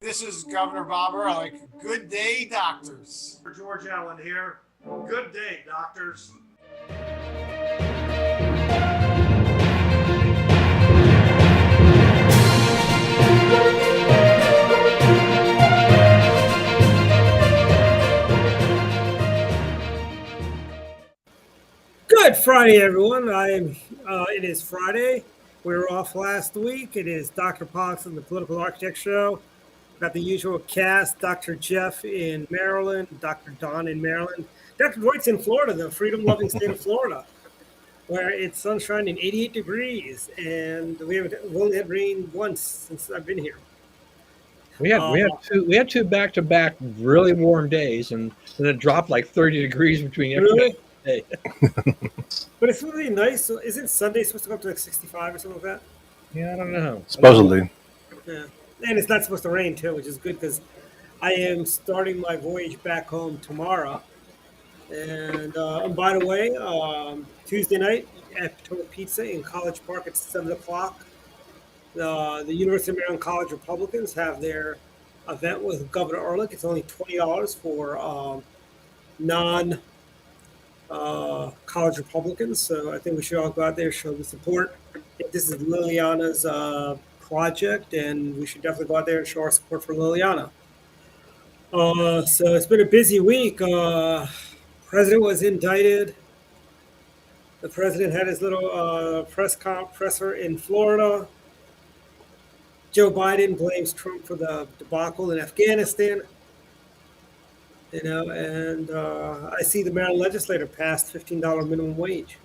This is Governor Bobber. Good day, doctors. George Allen here. Good day, doctors. Good Friday, everyone. It is Friday. We were off last week. It is Dr. Pox and the Political Architect Show. Got the usual cast: Dr. Jeff in Maryland, Dr. Don in Maryland, Dr. Dwight's in Florida, the freedom-loving state of Florida, where it's sunshine and 88 degrees, and we've only had rain once since I've been here. We had two back-to-back really warm days, and then it dropped like 30 degrees between every Really? day. But it's really nice. So isn't Sunday supposed to go up to like 65 or something like that? Yeah, I don't know. Supposedly. Yeah. And it's not supposed to rain too, which is good because I am starting my voyage back home tomorrow. And by the way, Tuesday night at Potomac Pizza in College Park at 7 o'clock, the University of Maryland College Republicans have their event with Governor Ehrlich. It's only $20 for non college Republicans. So I think we should all go out there, show the support. This is Liliana's project, and we should definitely go out there and show our support for Liliana. So it's been a busy week. President was indicted. The president had his little presser in Florida. Joe Biden blames Trump for the debacle in Afghanistan. And I see the Maryland legislature passed $15 minimum wage.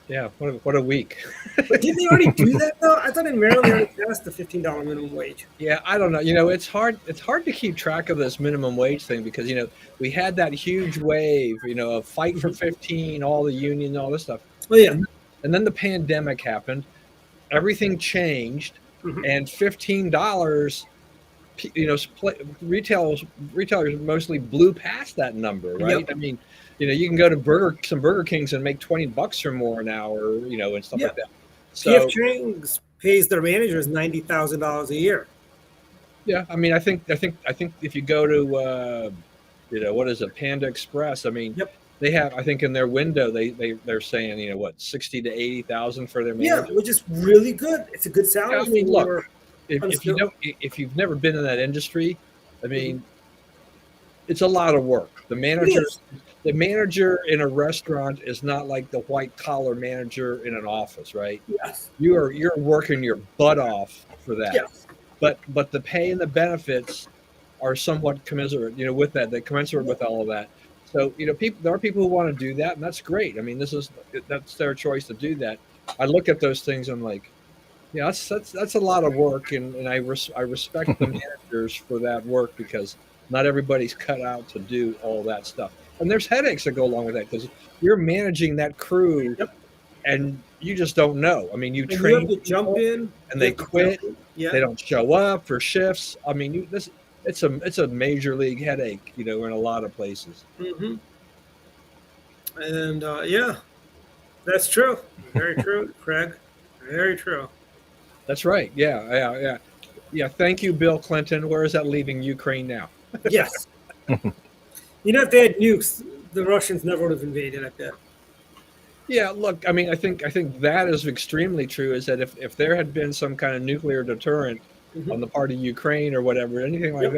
Yeah, what a week. But didn't they already do that though? I thought in Maryland they already passed the $15 minimum wage. Yeah, I don't know. It's hard to keep track of this minimum wage thing because we had that huge wave, of fight for 15, all the union, all this stuff. Oh yeah. And then the pandemic happened. Everything changed, and $15. Retailers mostly blew past that number, right? Yep. I mean, you can go to Burger Kings and make $20 or more an hour, and stuff like that. So P.F. Chang's pays their managers $90,000 a year. Yeah, I mean, I think if you go to, what is it, Panda Express? I mean, Yep. They have, I think, in their window they're saying, 60 to 80,000 for their manager. Yeah, which is really good. It's a good salary. Yeah, I mean, look, if you've never been in that industry, I mean, it's a lot of work. The manager in a restaurant is not like the white collar manager in an office, right? Yes. You're working your butt off for that. Yes. But the pay and the benefits are somewhat commensurate, with that. They're commensurate with all of that. So, there are people who want to do that, and that's great. I mean, that's their choice to do that. I look at those things and I'm like, yeah, that's a lot of work, and I respect the managers for that work because not everybody's cut out to do all that stuff. And there's headaches that go along with that because you're managing that crew, and you just don't know. I mean, you train to jump in, and they quit. Yeah. They don't show up for shifts. I mean, it's a major league headache, in a lot of places. Mm-hmm. And yeah, that's true. Very true, Craig. Very true. That's right. Yeah. Thank you, Bill Clinton. Where is that leaving Ukraine now? Yes. If they had nukes, the Russians never would have invaded, I bet. Yeah, look, I mean, I think that is extremely true, is that if there had been some kind of nuclear deterrent on the part of Ukraine or whatever, anything like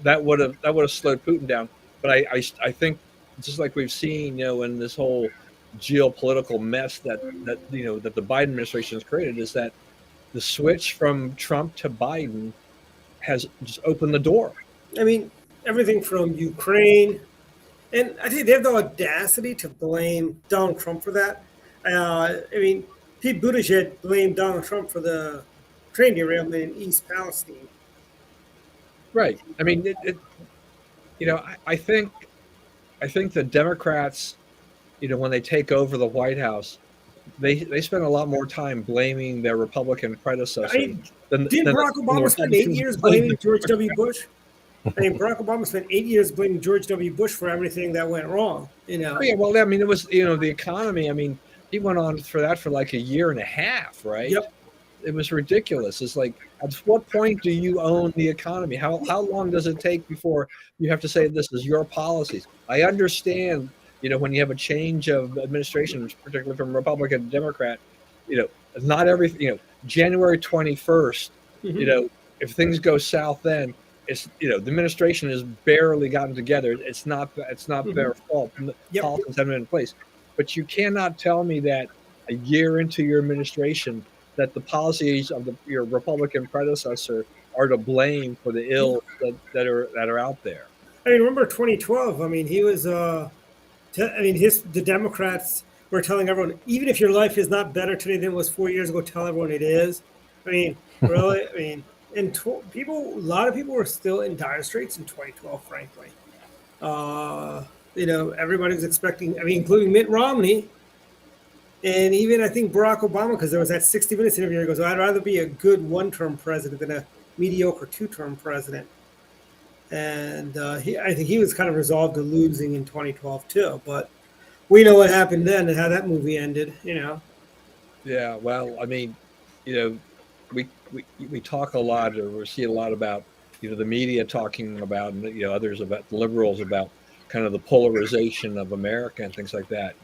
that would have slowed Putin down. But I think, just like we've seen, in this whole geopolitical mess that the Biden administration has created, is that the switch from Trump to Biden has just opened the door. I mean, everything from Ukraine, and I think they have the audacity to blame Donald Trump for that. I mean, Pete Buttigieg blamed Donald Trump for the train derailment in East Palestine. Right. I mean, I think the Democrats, when they take over the White House, they spend a lot more time blaming their Republican predecessor. Didn't Barack Obama spend 8 years blaming George W. Bush? Barack Obama spent 8 years blaming George W. Bush for everything that went wrong. Oh, yeah, well, I mean, it was the economy. I mean, he went on for that for like a year and a half, right? Yep. it was ridiculous. It's like, at what point do you own the economy? How long does it take before you have to say this is your policies? I understand, when you have a change of administration, particularly from Republican to Democrat, not everything. January 21st. Mhm. If things go south, then it's the administration has barely gotten together. It's not their fault. Yep. Policies haven't been in place, but you cannot tell me that a year into your administration that the policies of your Republican predecessor are to blame for the ills that are out there. I mean, remember 2012? I mean, he was. The Democrats were telling everyone, even if your life is not better today than it was 4 years ago, tell everyone it is. I mean, really. I mean, and a lot of people were still in dire straits in 2012. Frankly, everybody was expecting. I mean, including Mitt Romney. And even I think Barack Obama, because there was that 60 Minutes interview, he goes, I'd rather be a good one-term president than a mediocre two-term president. And I think he was kind of resolved to losing in 2012 too. But we know what happened then and how that movie ended. Yeah, well, I mean, we talk a lot, or we see a lot about, the media talking about, and others about liberals about kind of the polarization of America and things like that.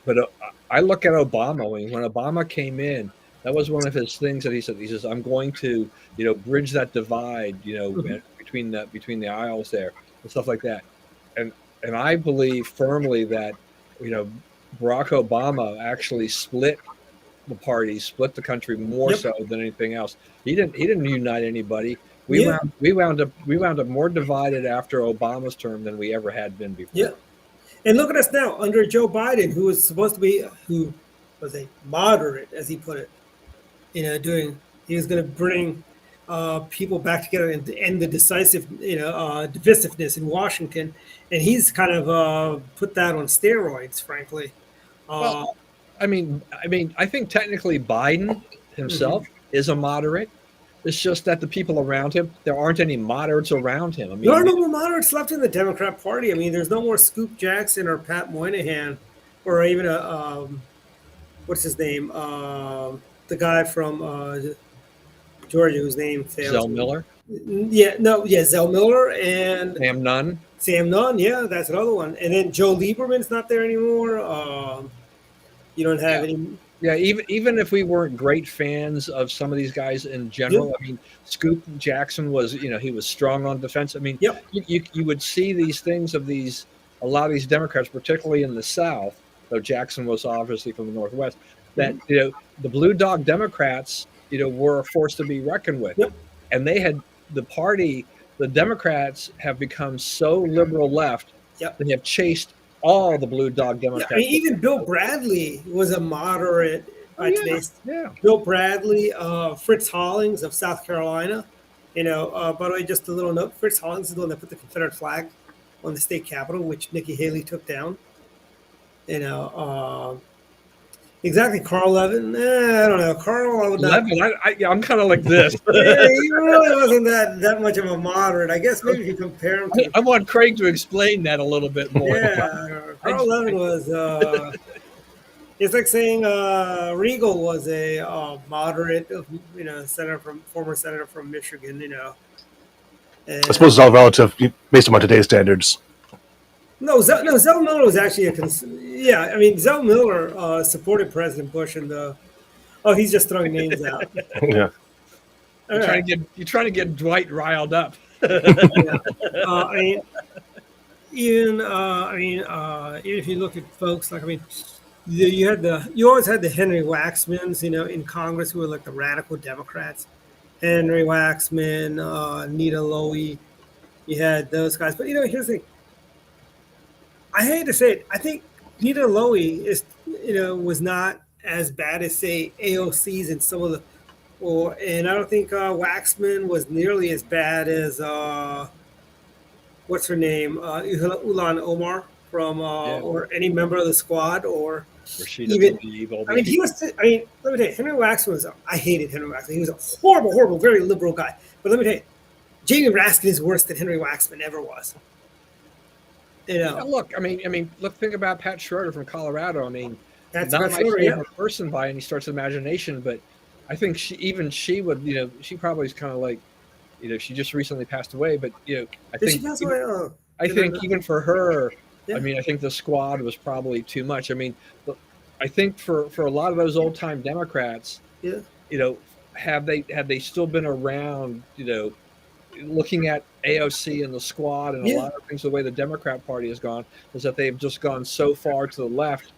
But I look at Obama. When Obama came in, that was one of his things that he said. He says, "I'm going to, bridge that divide, between the aisles there and stuff like that." And I believe firmly that, Barack Obama actually split the party, split the country more Yep. so than anything else. He didn't unite anybody. Yeah. We wound up more divided after Obama's term than we ever had been before. Yeah. And look at us now under Joe Biden, who was supposed to be, who was a moderate, as he put it. He was going to bring people back together and end the divisiveness in Washington, and he's kind of put that on steroids, frankly. Well, I think technically Biden himself is a moderate. It's just that the people around him, there aren't any moderates around him. I mean, There are no more moderates left in the Democrat Party. I mean, there's no more Scoop Jackson or Pat Moynihan, or even what's his name, the guy from Georgia whose name fails. Zell Miller. Zell Miller and Sam Nunn. Yeah, that's another one. And then Joe Lieberman's not there anymore. You don't have any. Yeah, even if we weren't great fans of some of these guys in general, I mean, Scoop Jackson was, he was strong on defense. I mean, you would see these things of a lot of these Democrats, particularly in the South, though Jackson was obviously from the Northwest, that, the blue dog Democrats, were a force to be reckoned with. Yep. And they had the Democrats have become so liberal left, they have chased all the blue dog Democrats. I mean, even Bill Bradley was a moderate. Yeah. Bill Bradley, Fritz Hollings of South Carolina. By the way, just a little note: Fritz Hollings is the one that put the Confederate flag on the state capitol, which Nikki Haley took down. Exactly, Carl Levin. I don't know, Carl. Levin, I'm kind of like this. Yeah, he really wasn't that much of a moderate. I guess maybe if you compare him to. I want Craig to explain that a little bit more. Yeah, Carl Levin was. It's like saying Regal was a moderate, former senator from Michigan. And, I suppose it's all relative based on today's standards. No, Zell Miller was actually Zell Miller supported President Bush in he's just throwing names out. Yeah. You're trying to get Dwight riled up. Even if you look at folks you always had the Henry Waxmans, in Congress who were like the radical Democrats. Henry Waxman, Nita Lowey, you had those guys. But here's the thing. I hate to say it. I think Nita Lowey was not as bad as say AOC's and some of and I don't think Waxman was nearly as bad as what's her name, Ulan Omar from or any member of the squad or even. Let me tell you, Henry Waxman was. I hated Henry Waxman. He was a horrible, horrible, very liberal guy. But let me tell you, Jamie Raskin is worse than Henry Waxman ever was. Look, think about Pat Schroeder from Colorado. Not my favorite person by any stretch of imagination, but I think she would, she probably is kind of like, she just recently passed away, but I Did she think pass away? Oh, I think even for her, Yeah. I mean, I think the squad was probably too much. I mean, I think for a lot of those old time Democrats, yeah. have they still been around, looking at AOC and the squad and a Yeah. lot of things, the way the Democrat Party has gone is that they've just gone so far to the left.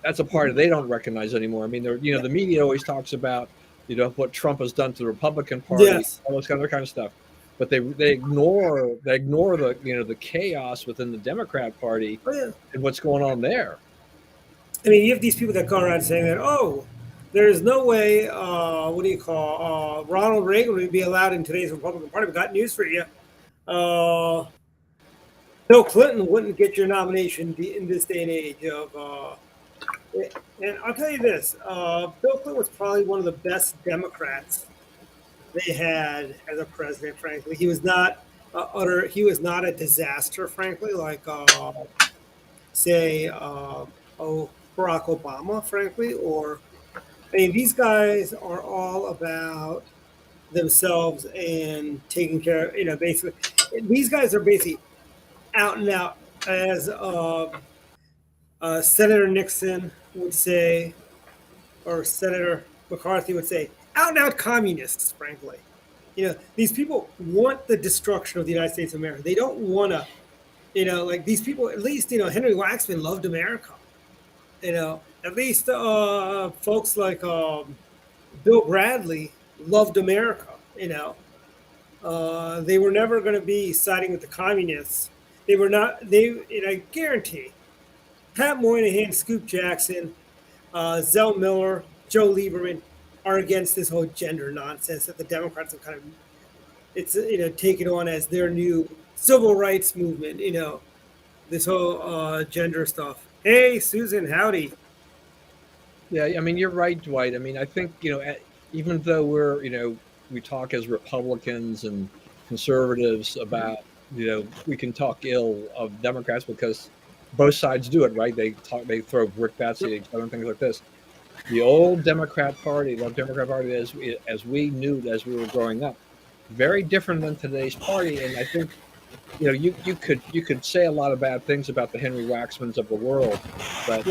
That's a party they don't recognize anymore. I mean, the media always talks about, what Trump has done to the Republican Party, Yes. all those other kind of stuff, but they ignore the chaos within the Democrat Party Oh yeah. and what's going on there. I mean, you have these people that go around saying that, oh, there's no way, Ronald Reagan would be allowed in today's Republican Party. We got news for you. Uh, Bill Clinton wouldn't get your nomination in this day and age and I'll tell you this, Bill Clinton was probably one of the best Democrats they had as a president, frankly. He was not he was not a disaster, frankly, like, say, Barack Obama, frankly, or I mean, these guys are all about themselves and taking care. Basically, these guys are basically out and out, as Senator Nixon would say, or Senator McCarthy would say, out and out communists. Frankly, these people want the destruction of the United States of America. They don't want to. Like these people. At least Henry Waxman loved America. At least folks like Bill Bradley loved America. They were never going to be siding with the communists. They were not. I guarantee, Pat Moynihan, Scoop Jackson, Zell Miller, Joe Lieberman are against this whole gender nonsense that the Democrats have kind of, taken on as their new civil rights movement. This whole gender stuff. Hey, Susan, howdy. Yeah, I mean, you're right, Dwight. I mean, I think, even though we talk as Republicans and conservatives about, we can talk ill of Democrats because both sides do it, right? They throw brickbats at each other and things like this. The old Democrat Party, the Democrat Party as we knew as we were growing up, very different than today's party. And I think, you could say a lot of bad things about the Henry Waxmans of the world, but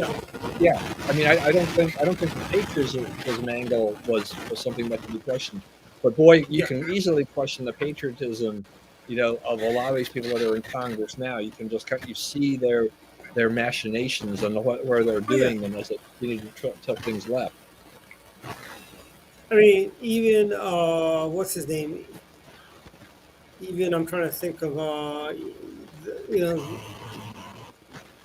yeah, I mean, I don't think the patriotism angle was something that could be questioned. But boy, you can easily question the patriotism, of a lot of these people that are in Congress now. You can just you see their machinations and where they're doing them as they continue to tilt things left. I mean, even what's his name? Even I'm trying to think of I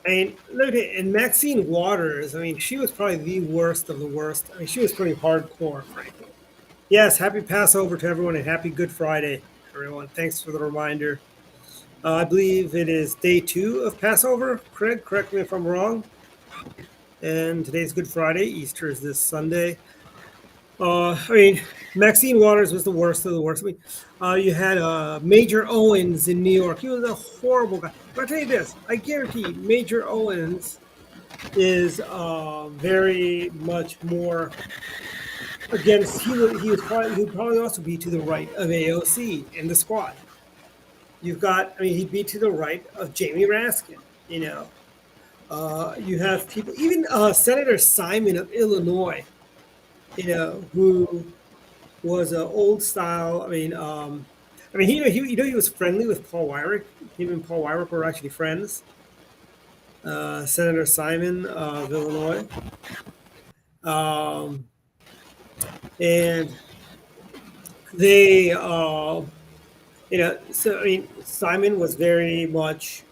mean, look at and Maxine Waters. I mean, she was probably the worst of the worst. I mean, she was pretty hardcore, frankly. Yes, happy Passover to everyone and happy Good Friday, everyone. Thanks for the reminder. I believe it is day 2 of Passover. Craig, correct me if I'm wrong. And today's Good Friday. Easter is this Sunday. I mean, Maxine Waters was the worst of the worst. I mean, you had Major Owens in New York. He was a horrible guy. But I'll tell you this. I guarantee Major Owens is very much more against. He would probably also be to the right of AOC in the squad. You've got, I mean, he'd be to the right of Jamie Raskin. You have people, even Senator Simon of Illinois. Who was an old style. I mean, he was friendly with Paul Weyrich. Him and Paul Weyrich were actually friends. Senator Simon of Illinois, and they, so I mean, Simon was very much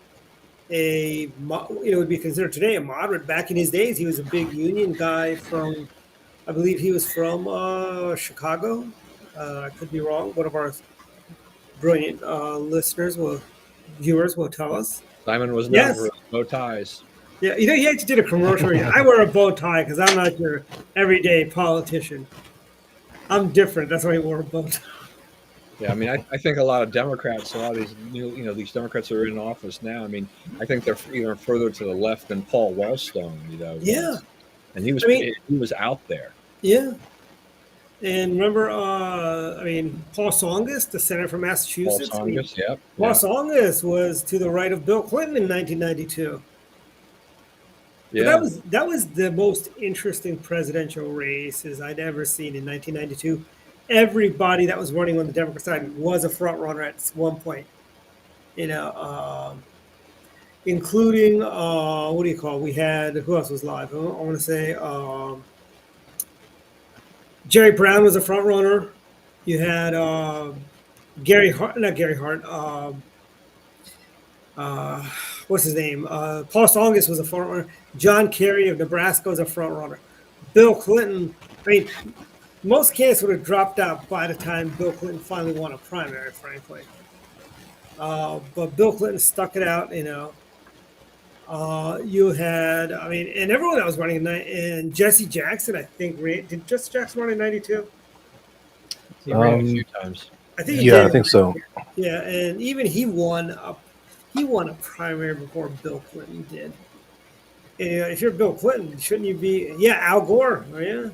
would be considered today a moderate. Back in his days, he was a big union guy from. I believe he was from Chicago. I could be wrong. One of our brilliant viewers will tell us. Simon was known for bow ties. Yeah, he actually did a commercial. I wear a bow tie because I'm not your everyday politician. I'm different. That's why he wore a bow tie. Yeah, I mean, I think a lot of Democrats, a lot of these, these Democrats that are in office now. I mean, I think they're even further to the left than Paul Wellstone. Yeah. And he was out there. Yeah. And remember, Paul Tsongas, the senator from Paul Massachusetts. Tsongas, yep. Paul Tsongas was to the right of Bill Clinton in 1992. But Yeah. that was the most interesting presidential races I'd ever seen in 1992. Everybody that was running on the Democrat side was a front runner at one point. You know, including what do you call? We had who else was live? I want to say Jerry Brown was a front runner. You had Gary Hart, not Gary Hart. Uh, what's his name? Paul Tsongas was a front runner. John Kerry of Nebraska was a front runner. Bill Clinton. I mean, most candidates would have dropped out by the time Bill Clinton finally won a primary, frankly. But Bill Clinton stuck it out. You know, you had, and everyone that was running and Jesse Jackson, I think, did Jesse Jackson run in '92? He ran a few times. I think. Yeah, I think so. Yeah, and even he won a primary before Bill Clinton did. And if you're Bill Clinton, shouldn't you be? Yeah, Al Gore. Oh, yeah.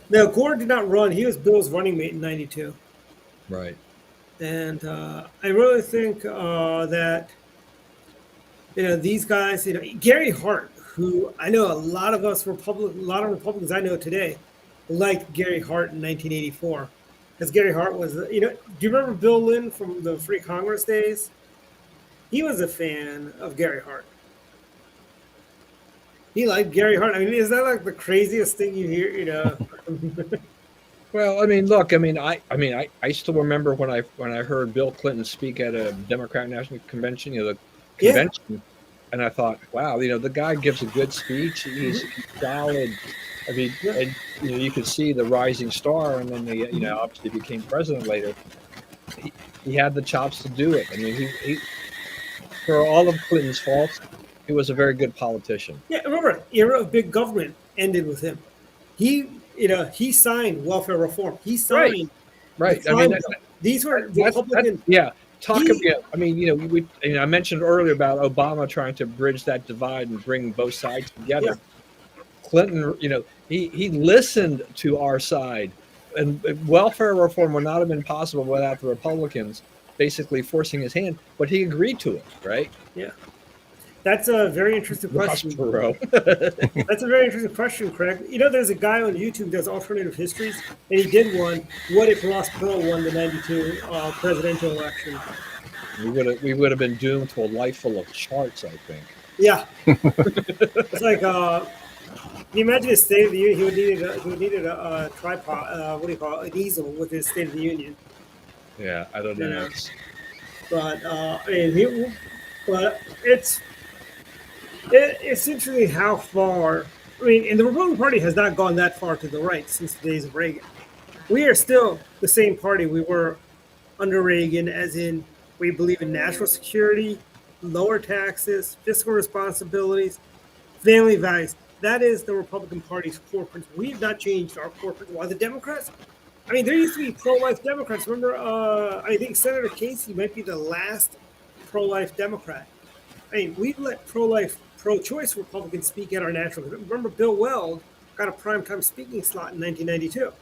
No, Gore did not run. He was Bill's running mate in '92. Right. And I really think that these guys, Gary Hart, who I know a lot of Republicans I know today liked Gary Hart in 1984, because Gary Hart was, do you remember Bill Lynn from the Free Congress days? He was a fan of Gary Hart. He liked Gary Hart. I mean, is that like the craziest thing you hear? Well, I mean, look, I still remember when I heard Bill Clinton speak at a Democratic National Convention, the convention, and I thought, wow, the guy gives a good speech. He's solid. I mean, and you could see the rising star, and then he obviously became president later. He had the chops to do it. I mean, he for all of Clinton's faults, he was a very good politician. Yeah, remember, era of big government ended with him. He signed welfare reform. He signed. Right. I mean, these were Republican. I mentioned earlier about Obama trying to bridge that divide and bring both sides together. Yeah. Clinton, he listened to our side, and welfare reform would not have been possible without the Republicans basically forcing his hand, but he agreed to it, right? Yeah. That's a very interesting question. That's a very interesting question, Craig. There's a guy on YouTube that does alternative histories, and he did one. What if Ross Perot won the '92 presidential election? We would have been doomed to a life full of charts, I think. Yeah. It's like, can you imagine his State of the Union? He would need a tripod. What do you call it? An easel with his State of the Union. Yeah, I don't know. But it's interesting how far. And the Republican Party has not gone that far to the right since the days of Reagan. We are still the same party we were under Reagan, as in we believe in national security, lower taxes, fiscal responsibilities, family values. That is the Republican Party's core principle. We have not changed our core principle. While the Democrats, there used to be pro-life Democrats. Remember, I think Senator Casey might be the last pro-life Democrat. We've let pro-choice Republicans speak at our national. Remember, Bill Weld got a primetime speaking slot in 1992.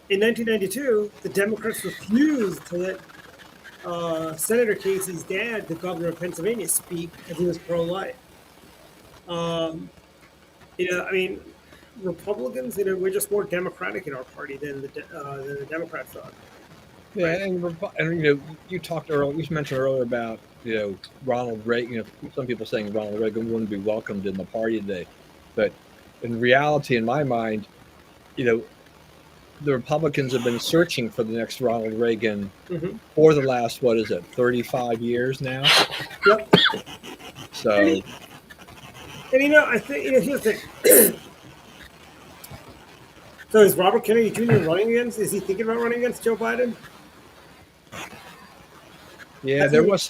In 1992, the Democrats refused to let Senator Casey's dad, the governor of Pennsylvania, speak because he was pro-life. Republicans, we're just more democratic in our party than the Democrats are. Yeah, and you talked earlier. You mentioned earlier about Ronald Reagan. Some people saying Ronald Reagan wouldn't be welcomed in the party today, but in reality, in my mind, the Republicans have been searching for the next Ronald Reagan for the last 35 years now. Yep. So, I think here's the thing. So is Robert Kennedy Jr. running against? Is he thinking about running against Joe Biden? Yeah, there was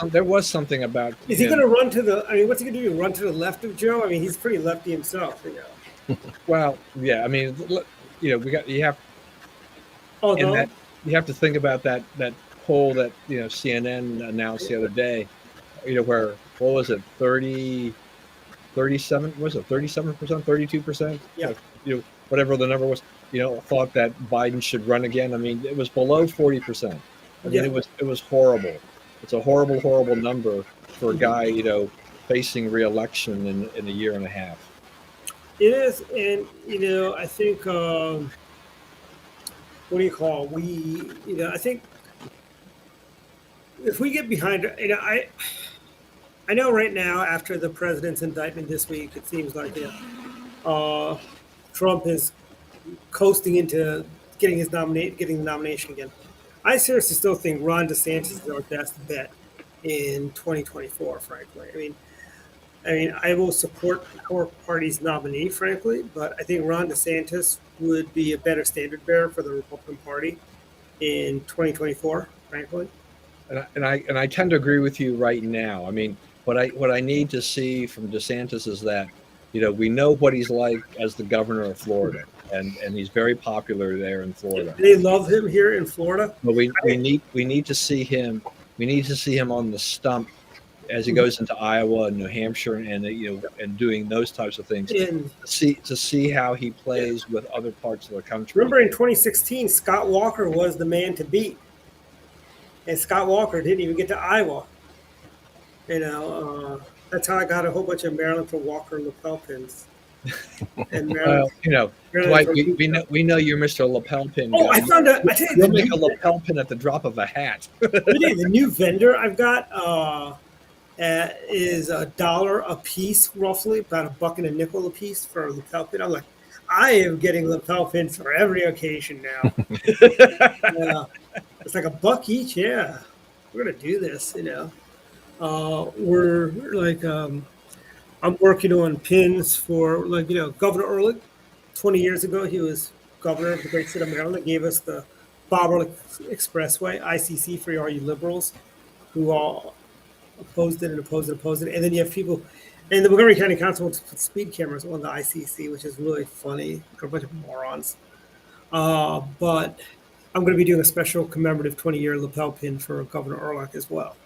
something about. Is he going to run to the? What's he going to do? Run to the left of Joe? He's pretty lefty himself. Well, yeah. You have. Oh no. That, you have to think about that poll that CNN announced the other day. Where what was it? 37? Was it 37%? 32%? Yeah. whatever the number was, thought that Biden should run again. I mean, it was below 40%. I mean, Yeah. it was horrible. It's a horrible, horrible number for a guy, facing re-election in a year and a half. It is, and I think what do you call? I think if we get behind, I know right now after the president's indictment this week, it seems like Trump is coasting into getting the nomination again. I seriously still think Ron DeSantis is our best bet in 2024. Frankly, I mean, I will support our party's nominee, frankly, but I think Ron DeSantis would be a better standard bearer for the Republican Party in 2024, frankly. And I tend to agree with you right now. I mean, what I need to see from DeSantis is that, we know what he's like as the governor of Florida, and he's very popular there in Florida. They love him here in Florida. But we need to see him. We need to see him on the stump as he goes into Iowa and New Hampshire and and doing those types of things to see how he plays with other parts of the country. Remember in 2016, Scott Walker was the man to beat, and Scott Walker didn't even get to Iowa. That's how I got a whole bunch of Maryland for Walker lapel pins. And Maryland, Dwight, we know you're Mr. Lapel Pin guy. Oh, I found out. You'll make a lapel pin at the drop of a hat. The new vendor I've got is $1 a piece, roughly about $1 and a nickel a piece for a lapel pin. I'm like, I am getting lapel pins for every occasion now. It's like $1 each. Yeah, we're gonna do this. We're like, I'm working on pins for Governor Ehrlich. 20 years ago, he was governor of the great state of Maryland. Gave us the Bob Ehrlich Expressway, ICC, for all you liberals who all opposed it. And then you have people, and the Montgomery County Council wants to put speed cameras on the ICC, which is really funny. They're a bunch of morons. But I'm going to be doing a special commemorative 20-year lapel pin for Governor Ehrlich as well,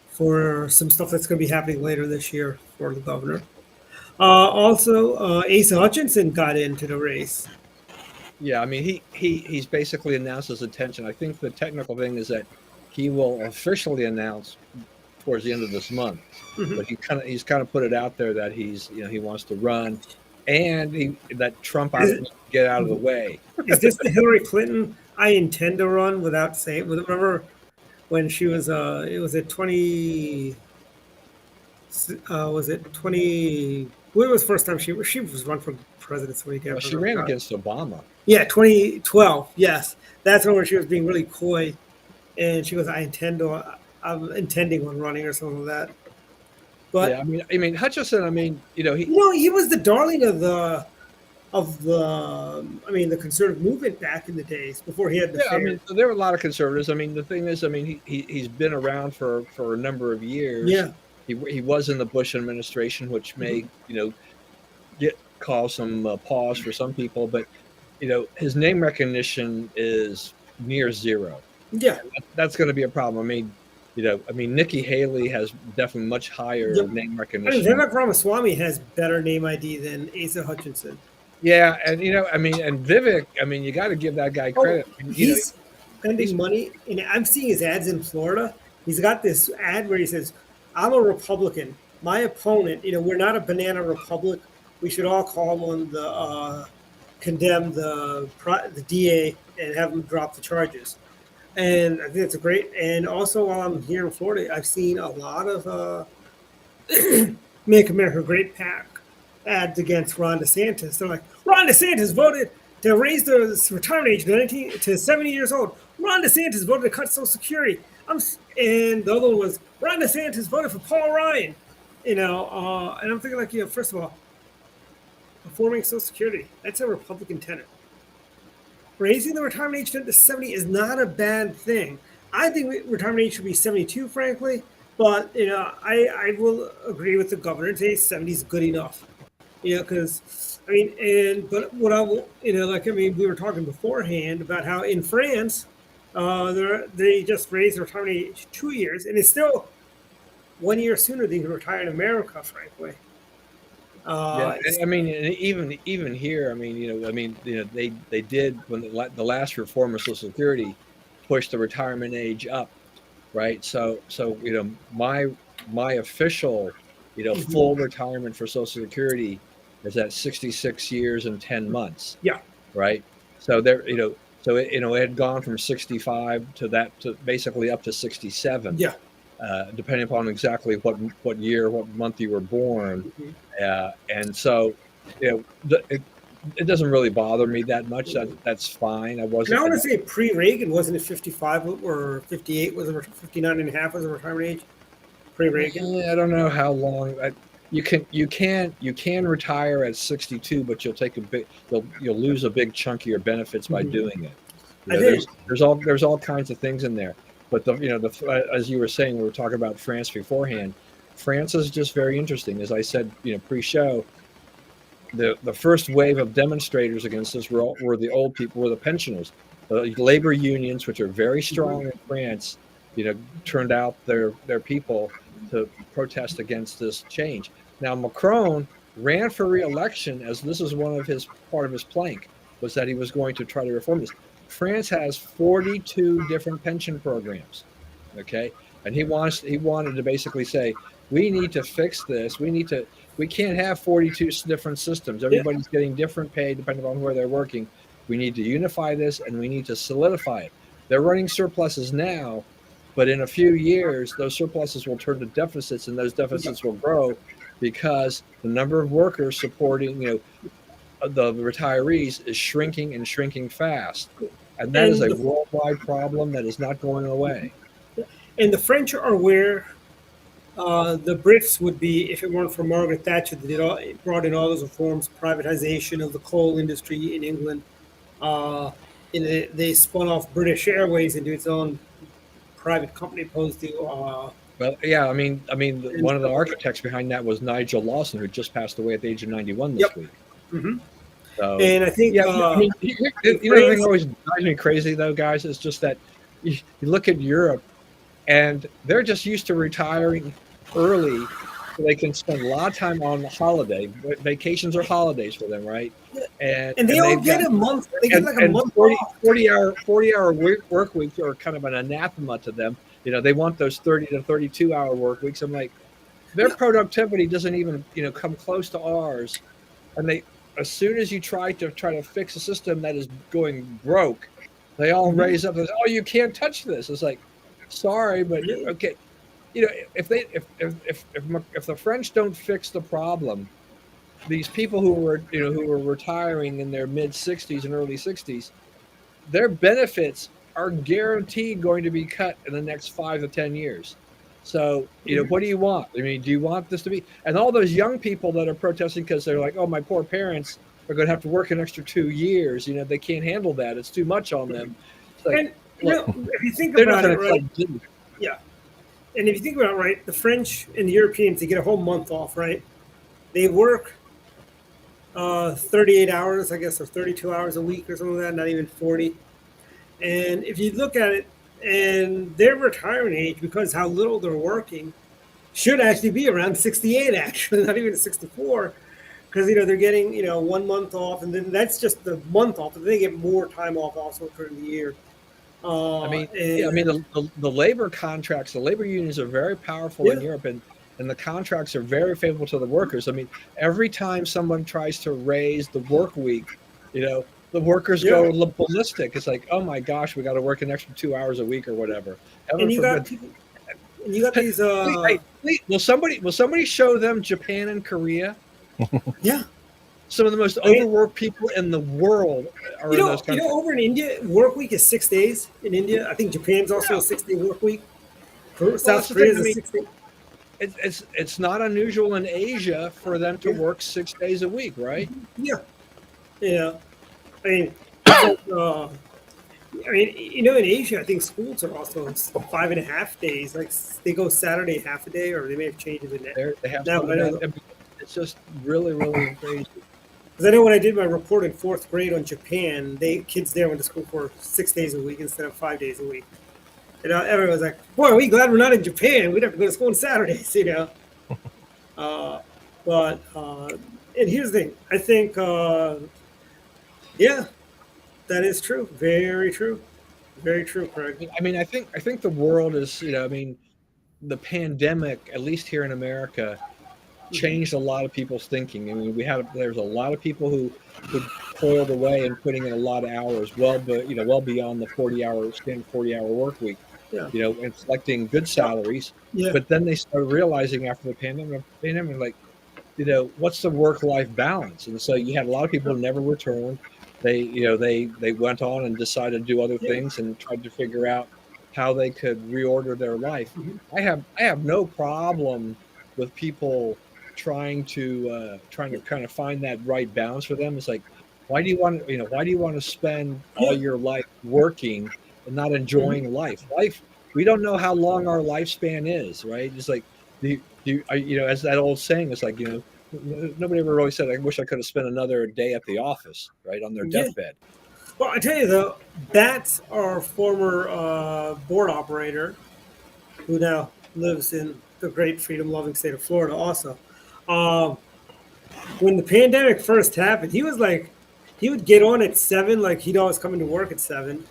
for some stuff that's going to be happening later this year for the governor. Also, Asa Hutchinson got into the race. Yeah, I mean, he's basically announced his intention. I think the technical thing is that he will officially announce towards the end of this month. Mm-hmm. But he's kind of put it out there that he wants to run, and that Trump get out of the way. Is this the Hillary Clinton? I intend to run without saying. Remember when she was it was at 20. Was it 20? When was the first time she was run for president? Well, she ran against Obama. Yeah, 2012. Yes, that's when she was being really coy, and she goes, "I'm intending on running" or something like that. But yeah, I mean, Hutchinson. I mean, he was the darling of the conservative movement back in the days before he had the. Yeah, I mean, there were a lot of conservatives. I mean, the thing is, I mean, he's been around for a number of years. Yeah. He was in the Bush administration, which may, cause some pause for some people, but his name recognition is near zero. Yeah, that's going to be a problem. I mean, Nikki Haley has definitely much higher name recognition. Vivek Ramaswamy has better name ID than Asa Hutchinson. Yeah, and and Vivek, you got to give that guy credit. He's spending money, and I'm seeing his ads in Florida. He's got this ad where he says, "I'm a Republican. My opponent, we're not a banana republic. We should all call on the condemn the DA and have him drop the charges." And I think it's a great. And also, while I'm here in Florida, I've seen a lot of "Make America Great" PAC ads against Ron DeSantis. They're like, Ron DeSantis voted to raise the retirement age to 70 years old. Ron DeSantis voted to cut Social Security. And the other one was Ron DeSantis voted for Paul Ryan. And I'm thinking first of all, reforming Social Security, that's a Republican tenet. Raising the retirement age to 70 is not a bad thing. I think retirement age should be 72, frankly. But, I will agree with the governor and say 70 is good enough. Because, but what I will, we were talking beforehand about how in France, they just raised the retirement age 2 years, and it's still 1 year sooner than you can retire in America, frankly. Yeah, and I mean, and even here, I mean, they did when the last reform of Social Security pushed the retirement age up, right? So my official Mhm. full retirement for Social Security is at 66 years and 10 months, Yeah, right? So there, so it had gone from 65 to basically up to 67, yeah. depending upon exactly what year, what month you were born, Mhm. and so it doesn't really bother me that much. That's fine. I And I wasn't. want to say pre-Reagan, wasn't it 55 or 58 was 59 and a half was the retirement age? Pre-Reagan? I don't know how long. You can retire at 62, but you'll lose a big chunk of your benefits by Mhm. doing it. I think. There's all kinds of things in there. But as you were saying, we were talking about France beforehand. France is just very interesting. As I said, pre-show, the first wave of demonstrators against this were the old people, were the pensioners. The labor unions, which are very Mhm. strong in France, turned out their people to protest against this change. Now Macron ran for re-election, as this is part of his plank, was that he was going to try to reform this. France has 42 different pension programs, okay, and he wanted to basically say, we need to fix this. We can't have 42 different systems. Yeah. Everybody's getting different pay depending on where they're working. We need to unify this, and we need to solidify it. They're running surpluses now, but in a few years, those surpluses will turn to deficits, and those deficits will grow because the number of workers supporting, the retirees is shrinking and shrinking fast. And that is And a the, worldwide problem that is not going away. and the French are where the Brits would be if it weren't for Margaret Thatcher that brought in all those reforms, privatization of the coal industry in England. Uh, they spun off British Airways into its own private company opposed to Well, yeah, and one of the stuff like that. architects behind that was Nigel Lawson, who just passed away at the age of 91 this Yep. week. Hmm. So, And I think yeah, in the thing that France, always drives me crazy, though, guys, is just that you look at Europe and they're just used to retiring early so they can spend a lot of time on the holiday. Vacations are holidays for them, right? And and they and all they've get got a month. They get like a and month 40, off. 40 hour 40-hour work weeks are kind of an anathema to them. They want those 30 to 32-hour work weeks. I'm like, their Yeah. productivity doesn't even come close to ours, and they, as soon as you try to fix a system that is going broke, they all Mhm. raise up and say, oh, you can't touch this. It's like, sorry, but Yeah. okay. If the French don't fix the problem, these people who are retiring in their mid 60s and early 60s, their benefits are guaranteed going to be cut in the next 5 to 10 years. So, what do you want? I mean, do you want this to be? And all those young people that are protesting because they're like, oh, my poor parents are going to have to work an extra 2 years. They can't handle that. It's too much on them. It's like, And look, if you think they're not about going it, to right? cut. Yeah. And if you think about it, right, the French and the Europeans, they get a whole month off, right? They work 38 hours, I guess, or 32 hours a week or something like that, not even 40. And if you look at it, and their retirement age, because how little they're working, should actually be around 68, actually, not even 64. Because, they're getting, 1 month off, and then that's just the month off, and they get more time off also during the year. I mean, yeah, And the labor contracts, the labor unions are very powerful in yeah, Europe, and the contracts are very favorable to the workers. I mean, every time someone tries to raise the work week, the workers yeah. go ballistic. It's like, oh my gosh, we got to work an extra 2 hours a week or whatever. Heaven And you got forbid. people, and you got these, Please, will somebody show them Japan and Korea? yeah. Some of the most I mean, overworked people in the world are in those countries. over in India, work week is 6 days in India. I think Japan's also Yeah. a 6 day work week. Well, that's South the thing. Korea is I a mean, 6 day. it's not unusual in Asia for them to Yeah, work 6 days a week, right? yeah, yeah. I mean, it's like, in Asia, I think schools are also 5.5 days. Like they go Saturday half a day, or they may have changed it They have now. some But of I that. know I mean, it's just really, really crazy. because I know when I did my report in fourth grade on Japan, kids there went to school for 6 days a week instead of 5 days a week. Everyone was like, "Boy, are we glad we're not in Japan? We'd have to go to school on Saturdays," Uh, but And here's the thing. I think, yeah, that is true. Very true. Very true, Craig. I think the world is, the pandemic, at least here in America, Mhm. changed a lot of people's thinking. I mean, there's a lot of people who toiled away and putting in a lot of hours, well beyond the 40-hour work week, Yeah. and selecting good salaries. Yeah. But then they started realizing after the pandemic, like, what's the work-life balance? And so you had a lot of people who never returned. They went on and decided to do other Yeah. things and tried to figure out how they could reorder their life. Mhm. I have no problem with people trying to kind of find that right balance for them. It's like, why do you want to spend all Yeah. your life working and not Mhm. enjoying life? We don't know how long our lifespan is, right? It's like, as that old saying is like, nobody ever really said, I wish I could have spent another day at the office, right, on their Yeah. deathbed. Well, I tell you though, that's our former board operator who now lives in the great freedom loving state of Florida also. Um, when the pandemic first happened, he was like, he would get on at 7, like he'd always come into work at 7,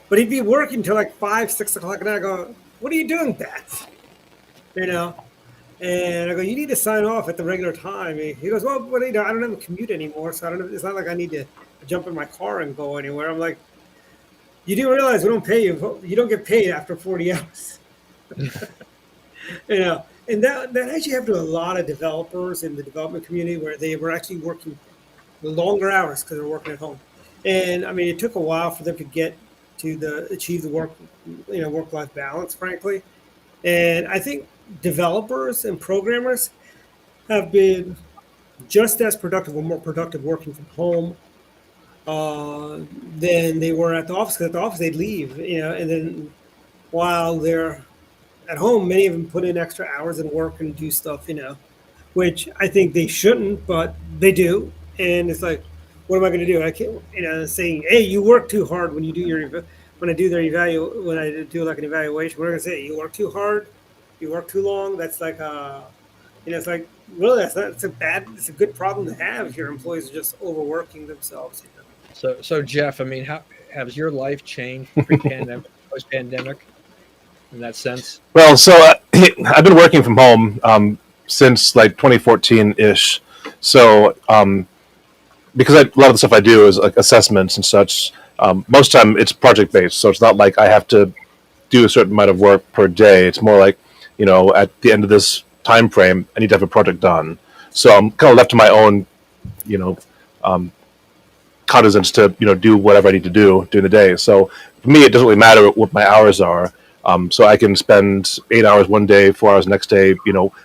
but he'd be working till like 5, 6 o'clock. And I go, what are you doing, Bats? You know? And I go, you need to sign off at the regular time. He goes, well, I don't have a commute anymore. So I don't, it's not like I need to jump in my car and go anywhere. I'm like, you do realize we don't pay you. You don't get paid after 40 hours. And that actually happened to a lot of developers in the development community where they were actually working longer hours because they're working at home. And I mean, it took a while for them to get to achieve the work life balance, frankly. And I think developers and programmers have been just as productive or more productive working from home than they were at the office. Because at the office they'd leave, and then while they're at home, many of them put in extra hours and work and do stuff, which I think they shouldn't, but they do. And it's like, what am I going to do? I can't, saying, hey, you work too hard when you do when I do when I do like an evaluation, what am I going to say? You work too hard, you work too long. That's like, it's like, really, it's a good problem to have if your employees are just overworking themselves. So Jeff, I mean, how has your life changed pre-pandemic, post-pandemic in that sense? Well, so I've been working from home since like 2014 ish. So because a lot of the stuff I do is like assessments and such. Most time it's project based, so it's not like I have to do a certain amount of work per day. It's more like, at the end of this time frame, I need to have a project done. So I'm kind of left to my own, you know, um, cognizance to do whatever I need to do during the day. So for me, it doesn't really matter what my hours are. So I can spend 8 hours one day, 4 hours next day,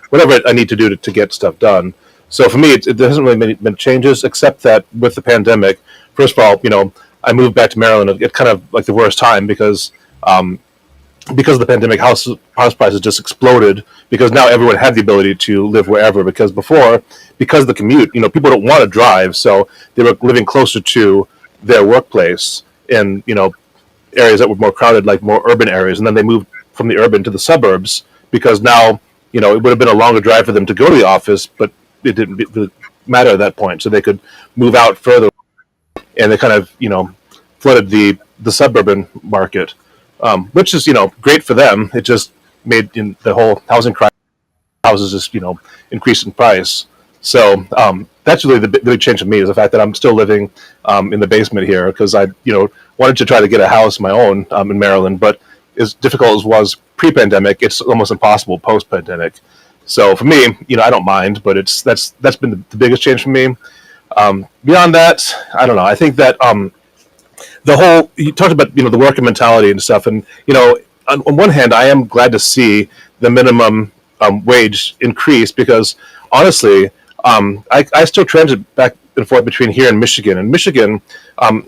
whatever I need to do to get stuff done. So for me, there hasn't really been changes, except that with the pandemic, first of all, I moved back to Maryland at kind of like the worst time um, because of the pandemic, house prices just exploded because now everyone had the ability to live wherever. Because before, because of the commute, people don't want to drive, so they were living closer to their workplace in areas that were more crowded, like more urban areas, and then they moved from the urban to the suburbs because now it would have been a longer drive for them to go to the office, but it didn't really matter at that point, so they could move out further, and they kind of flooded the suburban market, which is great for them. It just made the whole housing crisis, houses just increase in price. So that's really the big change for me, is the fact that I'm still living in the basement here because I wanted to try to get a house of my own in Maryland, but as difficult as it was pre-pandemic, it's almost impossible post-pandemic. So for me, I don't mind, but that's been the biggest change for me. Beyond that, I don't know. I think that the whole, you talked about the worker mentality and stuff, and on one hand, I am glad to see the minimum wage increase because honestly, I still transit back and forth between here and Michigan. And Michigan, I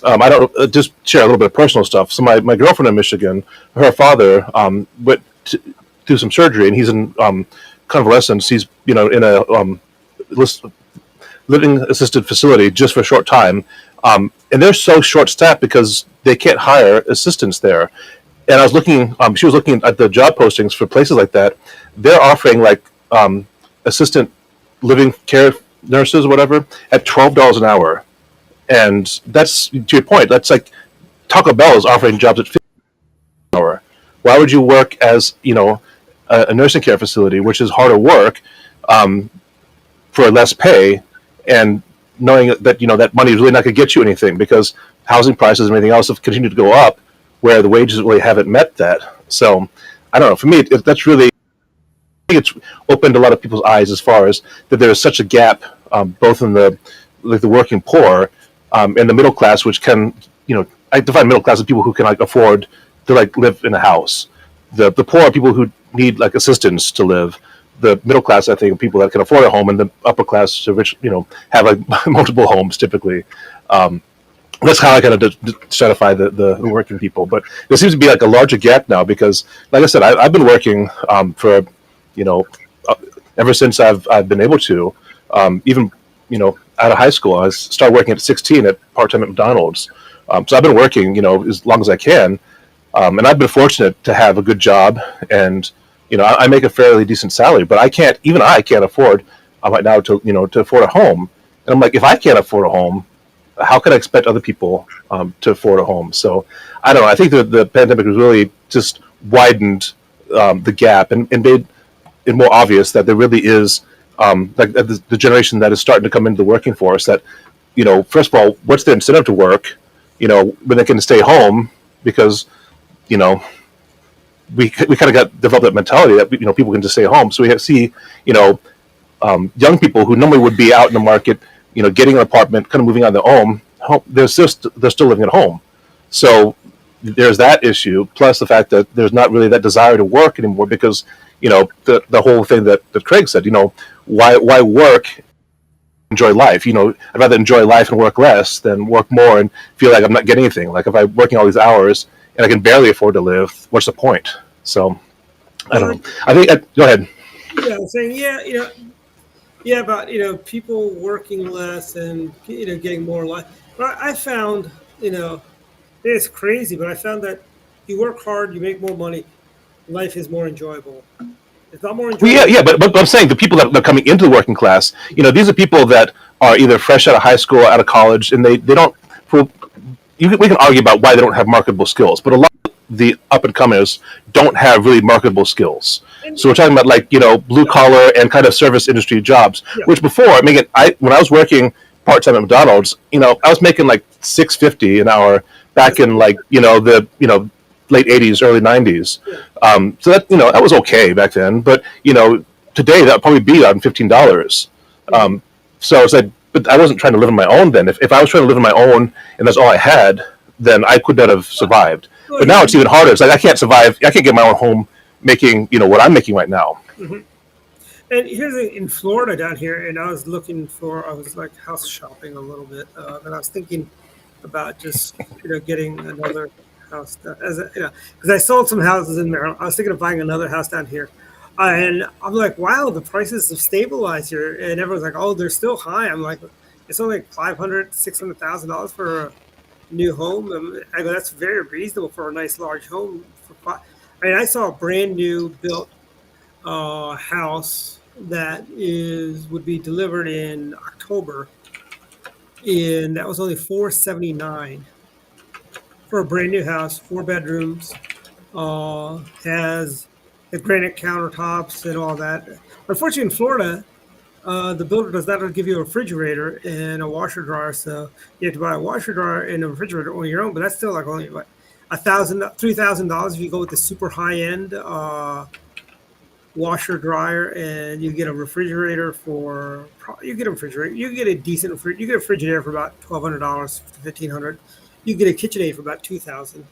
don't just share a little bit of personal stuff. So my girlfriend in Michigan, her father went through some surgery, and he's in convalescence. He's in a living assisted facility just for a short time, and they're so short staffed because they can't hire assistants there. And I was looking, she was looking at the job postings for places like that. They're offering like assistant living care nurses or whatever at $12 an hour, and that's, to your point. That's like Taco Bell is offering jobs at 50 an hour. Why would you work as a nursing care facility, which is harder work, um, for less pay, and knowing that that money is really not going to get you anything because housing prices and everything else have continued to go up, where the wages really haven't met that. So I don't know. For me, that's really, I think it's opened a lot of people's eyes as far as that there is such a gap, both in the working poor, and the middle class, which can, I define middle class as people who can afford to live in a house. The poor are people who need assistance to live. The middle class, I think, are people that can afford a home, and the upper class, rich, have multiple homes typically. That's how I kind of stratify the working people. But there seems to be a larger gap now because, like I said, I've been working for ever since I've been able to, even out of high school. I started working at 16 at part-time at McDonald's. So I've been working as long as I can, and I've been fortunate to have a good job, and I make a fairly decent salary. But I can't afford right now to afford a home. And I'm like, if I can't afford a home, how can I expect other people to afford a home? So I don't know. I think the pandemic has really just widened the gap and made it more obvious that there really is the generation that is starting to come into the working force. That first of all, what's the incentive to work? When they can stay home because we kind of got developed that mentality that people can just stay home. So we see young people who normally would be out in the market, getting an apartment, kind of moving on their own. They're still living at home. So there's that issue. Plus the fact that there's not really that desire to work anymore because the whole thing that Craig said. Why work? Enjoy life. I'd rather enjoy life and work less than work more and feel like I'm not getting anything. Like if I'm working all these hours and I can barely afford to live, what's the point? So I don't know. I think go ahead. Yeah, I'm saying about people working less and getting more life. But I found it's crazy, but I found that you work hard, you make more money, life is more enjoyable. It's not more enjoyable. Well, yeah, but I'm saying the people that are coming into the working class, these are people that are either fresh out of high school, out of college, and they don't. We can argue about why they don't have marketable skills, but a lot of the up and comers don't have really marketable skills. So we're talking about blue collar and kind of service industry jobs, which before when I was working part time at McDonald's, I was making $6.50 an hour back in the late 80s, early 90s. So that that was okay back then, but today that would probably be around $15. So it's but I wasn't trying to live on my own then. If I was trying to live on my own and that's all I had, then I could not have survived. But now it's even harder. It's I can't survive. I can't get my own home making what I'm making right now. Mm-hmm. And here's in Florida down here, and I was house shopping a little bit, and I was thinking about just getting another house because I sold some houses in Maryland. I was thinking of buying another house down here, and I'm like, wow, the prices have stabilized here, and everyone's like, oh, they're still high. I'm like, it's only $500,000-$600,000 for a new home. And I go, that's very reasonable for a nice large home. I saw a brand new built house that would be delivered in October, and that was only $479 for a brand new house, 4 bedrooms, has the granite countertops and all that. Unfortunately, in Florida, the builder does not give you a refrigerator and a washer dryer, so you have to buy a washer dryer and a refrigerator on your own. But that's still only $3,000 if you go with the super high end washer dryer, and you get a refrigerator you get a Frigidaire for about $1,200 to $1,500. You get a KitchenAid for about $2,000.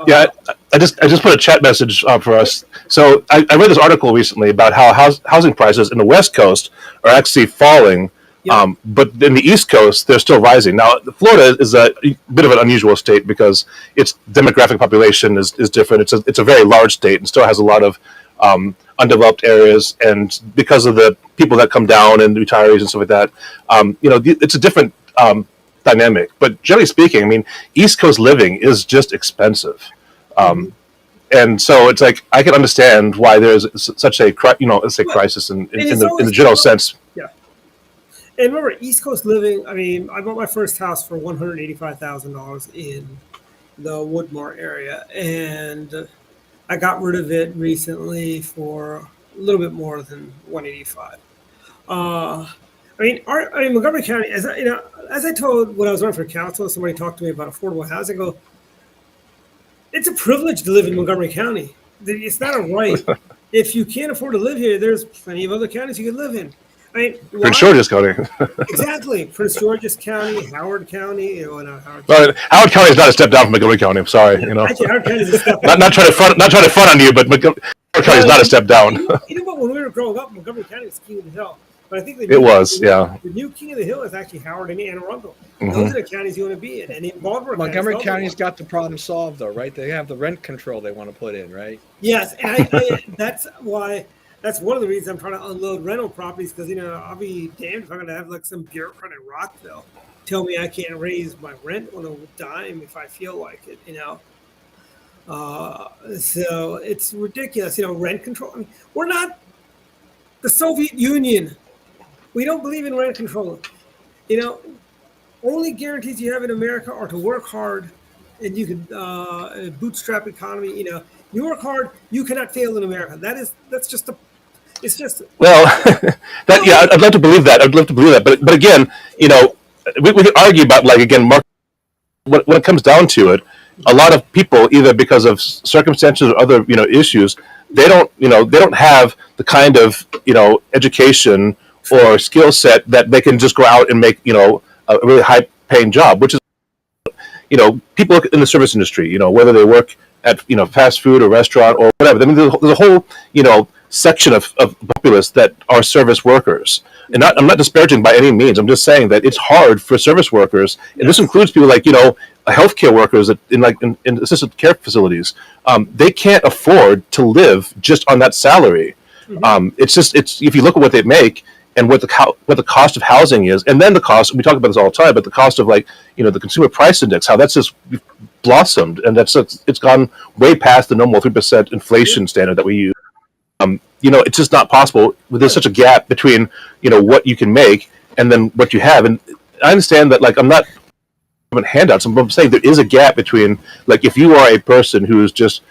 Yeah, I just put a chat message for us. So I read this article recently about how housing prices in the West Coast are actually falling, but in the East Coast they're still rising. Now, Florida is a bit of an unusual state because its demographic population is different. It's a very large state and still has a lot of undeveloped areas, and because of the people that come down and retirees and stuff like that, it's a different dynamic. But generally speaking, East Coast living is just expensive, and so it's I can understand why there's such a crisis in the general sense. Yeah, And remember, East Coast living. I mean, I bought my first house for $185,000 in the Woodmore area, and I got rid of it recently for a little bit more than 185. I mean, Montgomery County, as I told when I was running for council, somebody talked to me about affordable housing. I go, it's a privilege to live in Montgomery County. It's not a right. If you can't afford to live here, there's plenty of other counties you can live in. I mean, Prince George's County. Exactly, Prince George's County, Howard County. Howard Well, Howard County is not a step down from Montgomery County. I'm sorry, Actually, Howard County is a step not trying to front on you, but Howard County is not a step down. But when we were growing up, Montgomery County was king of the hill. But I think It was, yeah. The new king of the hill is actually Howard and Anne Arundel. Mhm. Those are the counties you want to be in. And in Baltimore, Montgomery County's got the problem solved, though, right? They have the rent control they want to put in, right? Yes, and that's why. That's one of the reasons I'm trying to unload rental properties, because I'll be damned if I'm going to have like some bureaucrat in Rockville tell me I can't raise my rent on a dime if I feel like it. So it's ridiculous. Rent control. I mean, we're not the Soviet Union. We don't believe in rent control. Only guarantees you have in America are to work hard, and you can bootstrap economy. You work hard, you cannot fail in America. That's just a. It's just well, I'd love to believe that. But again, we could argue about market. When it comes down to it, a lot of people, either because of circumstances or other issues, they don't have the kind of education or skill set that they can just go out and make a really high paying job, which is people in the service industry, whether they work at fast food or restaurant or whatever. I mean, there's a whole section of populace that are service workers, and I'm not disparaging by any means. I'm just saying that it's hard for service workers, and this includes people like healthcare workers in assisted care facilities. They can't afford to live just on that salary. Mhm. It's if you look at what they make and what the cost of housing is, and then the cost. We talk about this all the time, but the cost of the consumer price index, how that's just blossomed, and it's gone way past the normal 3% inflation standard that we use. It's just not possible. There's such a gap between what you can make and then what you have. And I understand that I'm not giving handouts. I'm saying there is a gap between if you are a person who is just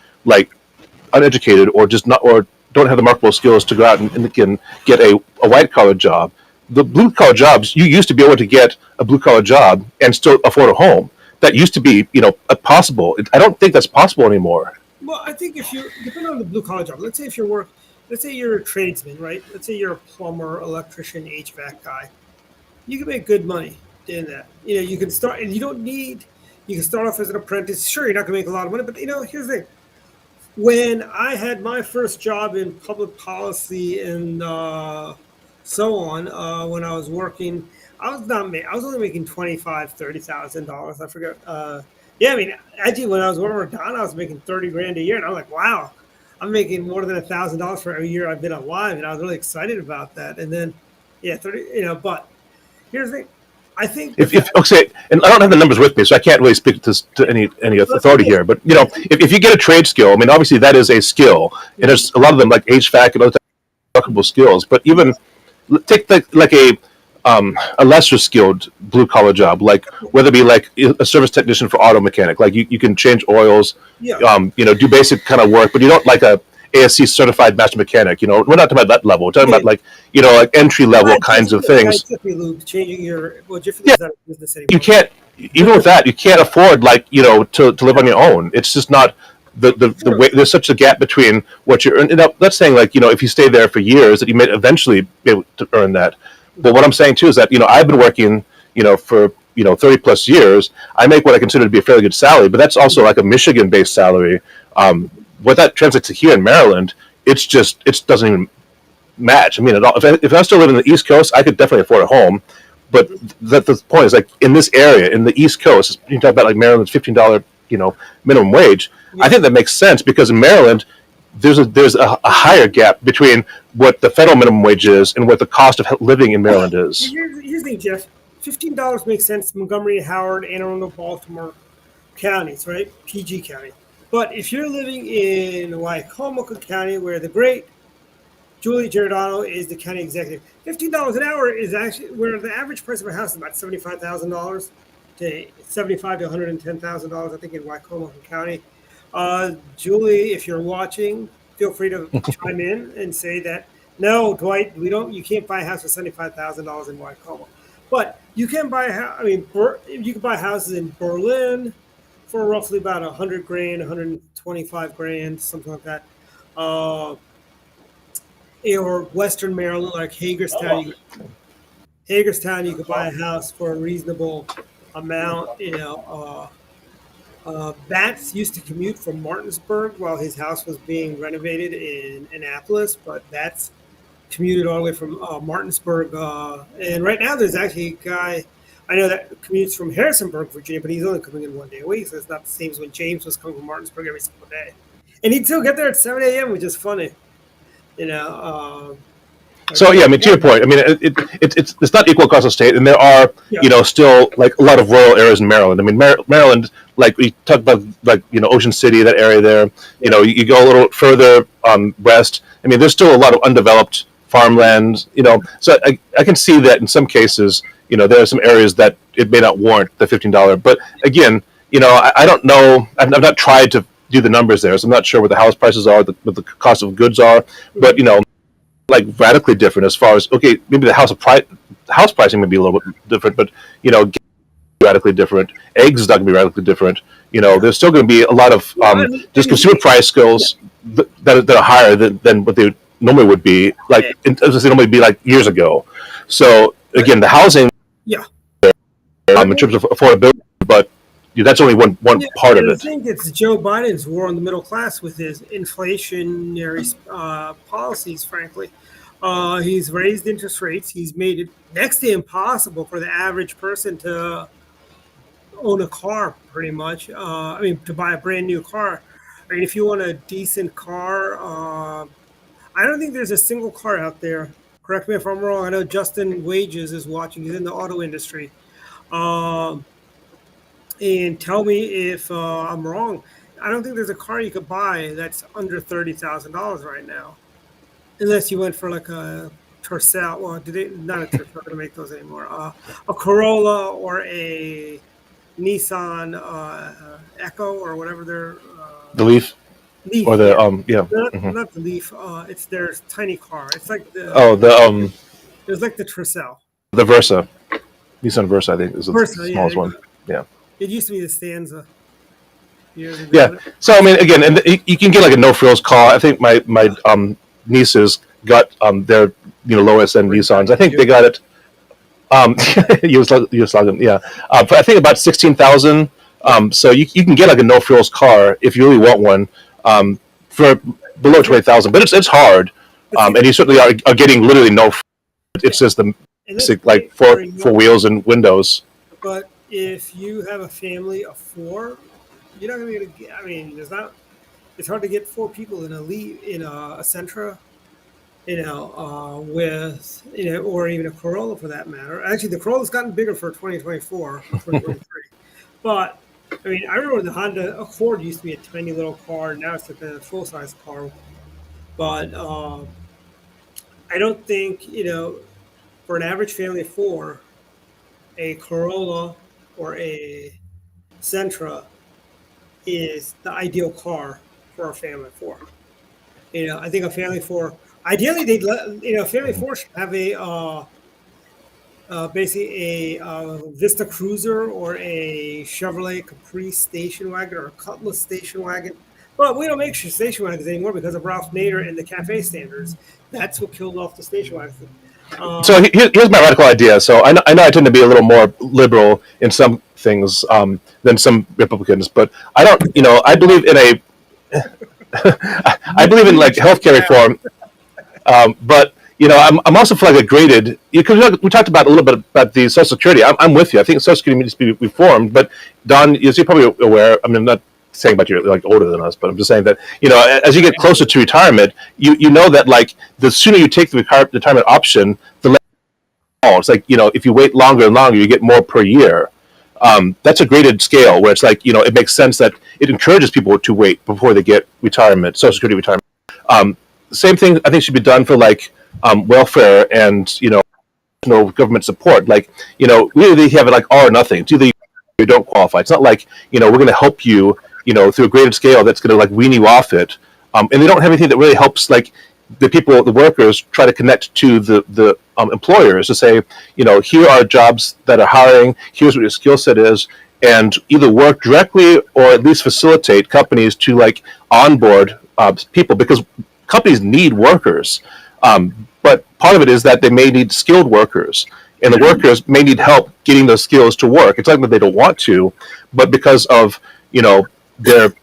uneducated or just not or don't have the marketable skills to go out and can get a white collar job. The blue collar jobs, you used to be able to get a blue collar job and still afford a home. That used to be possible. I don't think that's possible anymore. Well, I think if depending on the blue collar job, let's say you're a tradesman, right? Let's say you're a plumber, electrician, HVAC guy. You can make good money doing that. You can start, and you can start off as an apprentice. Sure, you're not going to make a lot of money, but here's the thing. When I had my first job in public policy and so on, when I was working, I was only making $25,000-$30,000. I forget. Yeah, I mean, actually, when I was working with Don, I was making $30,000 a year, and I was like, wow. I'm making more than $1,000 for every year I've been alive, and I was really excited about that. And then, 30, But here's the thing: I think okay, and I don't have the numbers with me, so I can't really speak to any authority here. But if you get a trade skill, I mean, obviously that is a skill, and there's a lot of them like HVAC and other marketable skills. But even take a lesser skilled blue collar job, whether it be a service technician for auto mechanic, you can change oils, do basic kind of work, but you don't like a ASC certified master mechanic. We're not talking about that level. We're talking about entry level kinds of things. Changing your business anymore. You can't, even with that, you can't afford to live on your own. It's just not the way. There's such a gap between what you're earning. That's saying if you stay there for years that you may eventually be able to earn that. But what I'm saying too is that I've been working for 30 plus years. I make what I consider to be a fairly good salary, but that's also a Michigan based salary. What that translates to here in Maryland, it doesn't even match. I mean, at all. If I still live in the East Coast, I could definitely afford a home. But the point is in this area, in the East Coast, you talk about Maryland's $15 minimum wage. I think that makes sense because in Maryland, there's a higher gap between what the federal minimum wage is and what the cost of living in Maryland is. Here's the thing, Jeff. $15 makes sense. Montgomery, Howard, Anne Arundel, Baltimore counties, right? PG County. But if you're living in Wycomico County, where the great Julie Giordano is the county executive. $15 an hour is actually where the average price of a house is about $75,000 to $110,000, I think, in Wycombe County. Julie, if you're watching, feel free to chime in and say that no, Dwight, you can't buy a house for $75,000 in Wycombe, but you can buy you can buy houses in Berlin for roughly about 100 grand, 125 grand, something like that. Or Western Maryland, like Hagerstown. Hagerstown, you could buy a house for a reasonable amount. Bats used to commute from Martinsburg while his house was being renovated in Annapolis, but Bats commuted all the way from Martinsburg. And right now, there's actually a guy I know that commutes from Harrisonburg, Virginia, but he's only coming in 1 day a week, so it's not the same as when James was coming from Martinsburg every single day. And he'd still get there at 7 a.m., which is funny. So yeah, I mean, to your point, I mean, it's not equal across the state, and there are still like a lot of rural areas in Maryland. I mean, Maryland, like we talked about, like Ocean City, that area there. You go a little further west. I mean, there's still a lot of undeveloped farmland. So I can see that in some cases, there are some areas that it may not warrant the $15. But again, I don't know. I've not tried to do the numbers there, so I'm not sure what the house prices are, what the cost of goods are. But like radically different as far as maybe the house pricing may be a little bit different, but radically different. Eggs is not going to be radically different. There's still going to be a lot of just consumer price skills that are higher than what they normally would be, like as they normally be like years ago. So again, the housing, in terms of affordability, but that's only one part of it. I think it's Joe Biden's war on the middle class with his inflationary policies, frankly. He's raised interest rates. He's made it next to impossible for the average person to own a car, pretty much. To buy a brand new car. I mean, if you want a decent car, I don't think there's a single car out there. Correct me if I'm wrong. I know Justin Wages is watching. He's in the auto industry. And tell me if I'm wrong. I don't think there's a car you could buy that's under $30,000 right now, unless you went for like a Tercel. Well, not a Tercel, not going to make those anymore. A Corolla or a Nissan Echo or whatever they're. The Leaf. Or the Not the Leaf. It's their tiny car. It's like the. There's like the Tercel. The Versa, Nissan Versa, I think is the smallest one. Yeah. It used to be the Stanza. Years ago. Yeah. So I mean, again, and you can get like a no frills car. I think my nieces got their lowest end Nissans. I think they got it. Yugoslavia, yeah. But I think about 16,000. So you can get like a no frills car if you really want one for below 20,000. But it's hard, and you certainly are getting literally no. It's just the basic like four wheels and windows. But if you have a family of four, you're not going to get. I mean, it's hard to get four people in a Sentra, with or even a Corolla for that matter. Actually, the Corolla's gotten bigger for 2024, 2023. But I mean, I remember the Honda Accord used to be a tiny little car. Now it's like a full size car. But I don't think for an average family of four, a Corolla or a Sentra is the ideal car for a family of four. I think a family of four, ideally they'd a family of four should have a basically a Vista Cruiser or a Chevrolet Caprice station wagon or a Cutlass station wagon. But we don't make station wagons anymore because of Ralph Nader and the CAFE standards. That's what killed off the station wagons. So here's my radical idea. So I know I tend to be a little more liberal in some things than some Republicans, but I don't. I believe in I believe in like healthcare reform, but I'm also for like a graded. Because we talked about a little bit about the Social Security. I'm with you. I think Social Security needs to be reformed. But Don, you're probably aware. I mean, I'm not saying about you're like older than us, but I'm just saying that as you get closer to retirement, you know that like the sooner you take the retirement option, the less it's like if you wait longer and longer, you get more per year. That's a graded scale where it's like it makes sense that it encourages people to wait before they get retirement, Social Security retirement. same thing I think should be done for like welfare and government support. Like we really have it like all or nothing. It's either you don't qualify. It's not like we're going to help you through a graded scale that's going to like wean you off it. And they don't have anything that really helps like the workers try to connect to the employers to say, here are jobs that are hiring. Here's what your skill set is, and either work directly or at least facilitate companies to like onboard people, because companies need workers. But part of it is that they may need skilled workers, and the workers may need help getting those skills to work. It's not that they don't want to, but because of their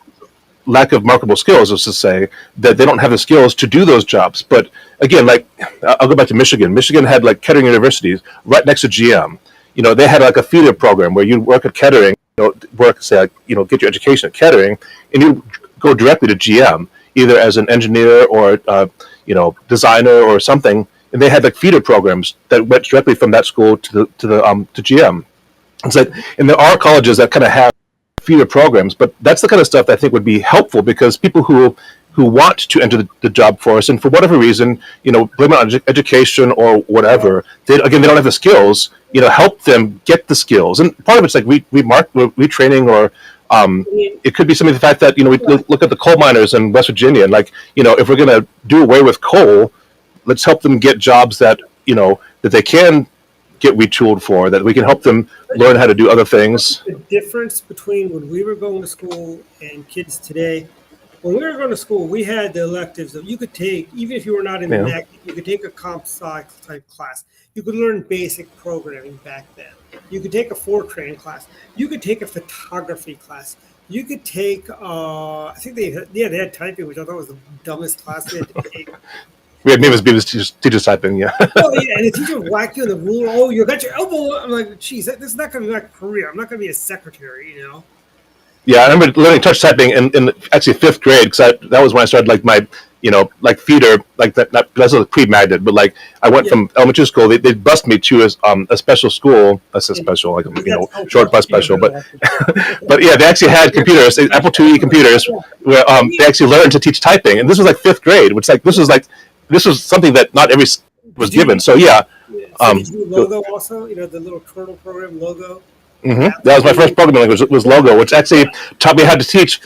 lack of marketable skills, is to say that they don't have the skills to do those jobs. But again, like I'll go back to Michigan. Michigan had like Kettering University right next to GM. They had like a feeder program where you work at Kettering, get your education at Kettering, and you go directly to GM, either as an engineer or designer or something. And they had like feeder programs that went directly from that school to GM. It's like, and there are colleges that kind of have feeder programs, but that's the kind of stuff that I think would be helpful, because people who want to enter the job force, and for whatever reason, blame it on education or whatever, they don't have the skills, help them get the skills. And part of it's like retraining, or it could be something, the fact that, we look at the coal miners in West Virginia, and like, if we're going to do away with coal, let's help them get jobs that, that they can get retooled for, that we can help them learn how to do other things. The difference between when we were going to school and kids today, when we were going to school, we had the electives that you could take, even if you were not in the NEC, you could take a comp sci type class. You could learn basic programming back then. You could take a Fortran class. You could take a photography class. You could take, I think they had typing, which I thought was the dumbest class they had to take. We had teachers typing, yeah. Oh, yeah, and the teacher would whack you in the ruler. Oh, you got your elbow. I'm like, geez, this is not going to be my career. I'm not going to be a secretary, Yeah, I remember learning touch typing in actually fifth grade, because that was when I started like my, like feeder, like that was a pre-magnet, but like I went from elementary school, they bused me to a special school. That's a special, like short bus special, but but yeah, they actually had computers, Apple IIe computers, where they actually learned to teach typing, and this was like fifth grade, which this was something that not every was given. So yeah. Did you do Logo also? The little turtle program Logo. Mm-hmm. That was my first programming language. It was Logo, which actually taught me how to teach.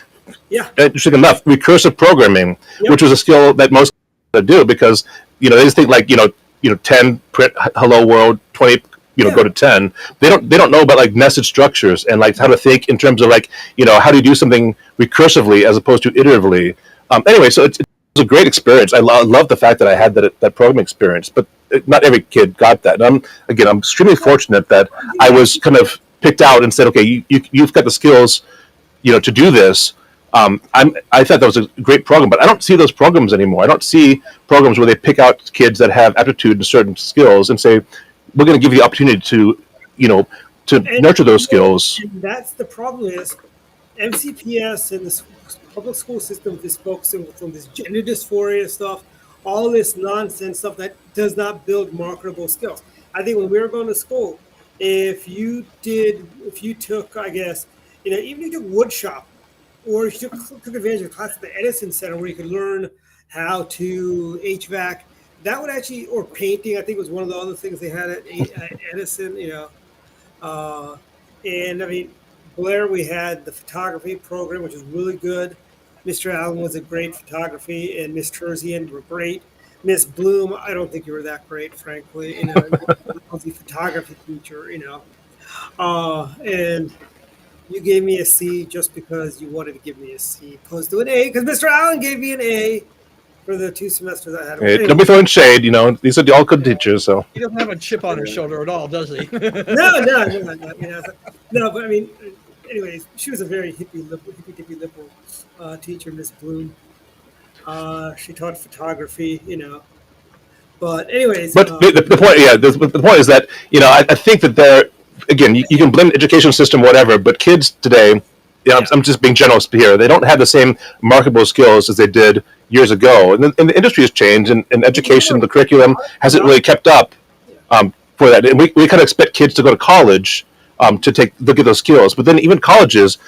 Yeah. Interesting enough, recursive programming, which was a skill that most do, because they just think like 10 print hello world, 20 go to 10. They don't know about like nested structures and like how to think in terms of like how do you do something recursively as opposed to iteratively. Anyway, so it's a great experience. I love the fact that I had that programming experience, but not every kid got that. And I'm extremely fortunate that I was kind of picked out and said, okay, you've got the skills, to do this. I thought that was a great program, but I don't see those programs anymore. I don't see programs where they pick out kids that have aptitude and certain skills and say, we're going to give you the opportunity to nurture those skills. And that's the problem is MCPS and the public school system is focusing on this gender dysphoria stuff, all this nonsense stuff that does not build marketable skills. I think when we were going to school, if you took, I guess, even if you took wood shop, or if you took advantage of a class at the Edison Center where you could learn how to HVAC, that would actually, or painting, I think was one of the other things they had at Edison, and I mean, Blair, we had the photography program, which was really good. Mr. Allen was a great photography, and Miss Terzian were great. Miss Bloom, I don't think you were that great, frankly. Was the photography teacher, and you gave me a C just because you wanted to give me a C, opposed to an A, because Mr. Allen gave me an A for the 2 semesters I had. Hey, don't be throwing shade, these are all good teachers. So he doesn't have a chip on his shoulder at all, does he? No, but I mean, anyways, she was a very hippie liberal teacher, Miss Bloom. She taught photography, But anyways, but the point, the point is that I think that there, again, you can blame the education system, whatever, but kids today, I'm just being generous here. They don't have the same marketable skills as they did years ago, and the industry has changed, and education, the curriculum hasn't really kept up for that. And we kind of expect kids to go to college to look at those skills, but then even colleges,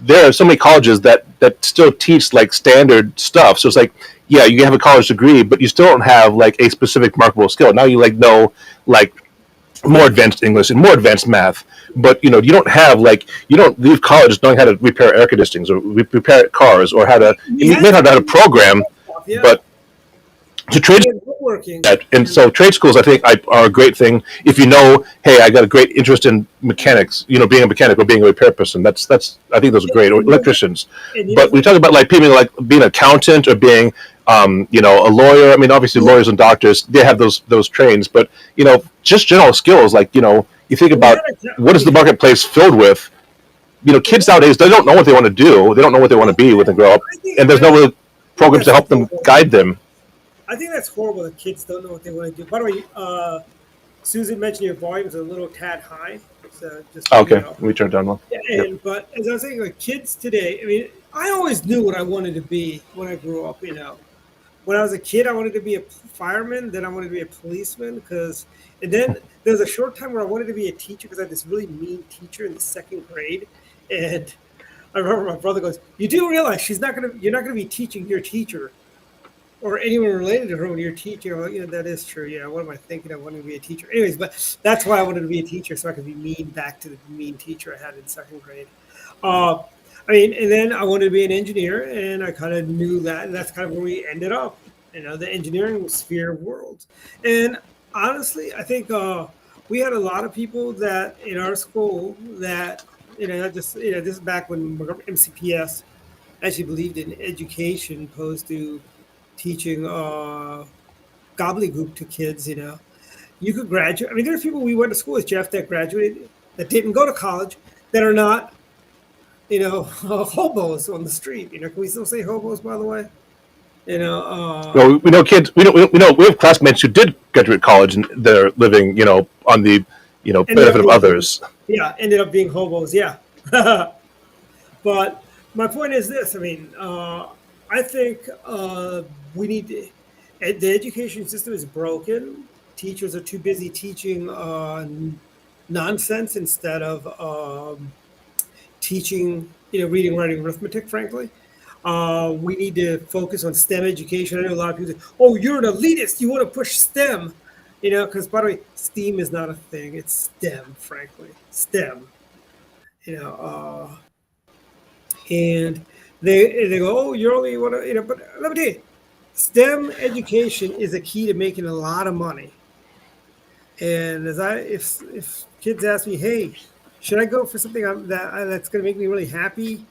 there are so many colleges that still teach like standard stuff. So it's like, yeah, you have a college degree, but you still don't have like a specific marketable skill. Now you like know like more advanced English and more advanced math, but you don't have like you don't leave college knowing how to repair air conditionings or repair cars or how to We you may had not know how to some program, stuff, yeah. but to trade We had woodworking. that. And so trade schools, I think, are a great thing if you know, hey, I got a great interest in mechanics, being a mechanic or being a repair person. That's I think those are great, or electricians. And you know But we talk about like people like being an accountant or being, a lawyer. I mean, obviously lawyers and doctors, they have those trains, but just general skills like you think we about had a, what is the marketplace filled with. Kids nowadays, they don't know what they want to do. They don't know what they want to be when they grow up, I think, and there's no real programs to help them guide them. I think that's horrible that kids don't know what they want to do. By the way, Susan mentioned your volume's a little tad high, so just so you Okay, know. let me turn it down one. Yeah, Yep. but as I was saying, like kids today, I mean, I always knew what I wanted to be when I grew up. When I was a kid, I wanted to be a fireman. Then I wanted to be a policeman and then there was a short time where I wanted to be a teacher because I had this really mean teacher in the second grade, and I remember my brother goes, "You do realize you're not gonna be teaching your teacher." Or anyone related to her when you're teaching. I'm like, that is true. Yeah, what am I thinking? I wanted to be a teacher. Anyways, but that's why I wanted to be a teacher so I could be mean back to the mean teacher I had in second grade. And then I wanted to be an engineer, and I kind of knew that, and that's kind of where we ended up. The engineering sphere world. And honestly, I think we had a lot of people that in our school that this is back when MCPS actually believed in education opposed to teaching gobbledygook to kids. You could graduate. I mean, there's people we went to school with, Jeff, that graduated that didn't go to college that are not hobos on the street. Can we still say hobos, by the way? Well, we know kids. We have classmates who did graduate college and they're living, on the, benefit of others. Yeah, ended up being hobos. Yeah, but my point is this. I mean, I think we need to. The education system is broken. Teachers are too busy teaching nonsense instead of teaching, reading, writing, arithmetic. Frankly, we need to focus on STEM education. I know a lot of people say, "Oh, you're an elitist. You want to push STEM." Because by the way, STEAM is not a thing. It's STEM, frankly. STEM. And they go, "Oh, you're only want to," But let me tell you, STEM education is a key to making a lot of money. And if kids ask me, "Hey, should I go for something that's going to make me really happy,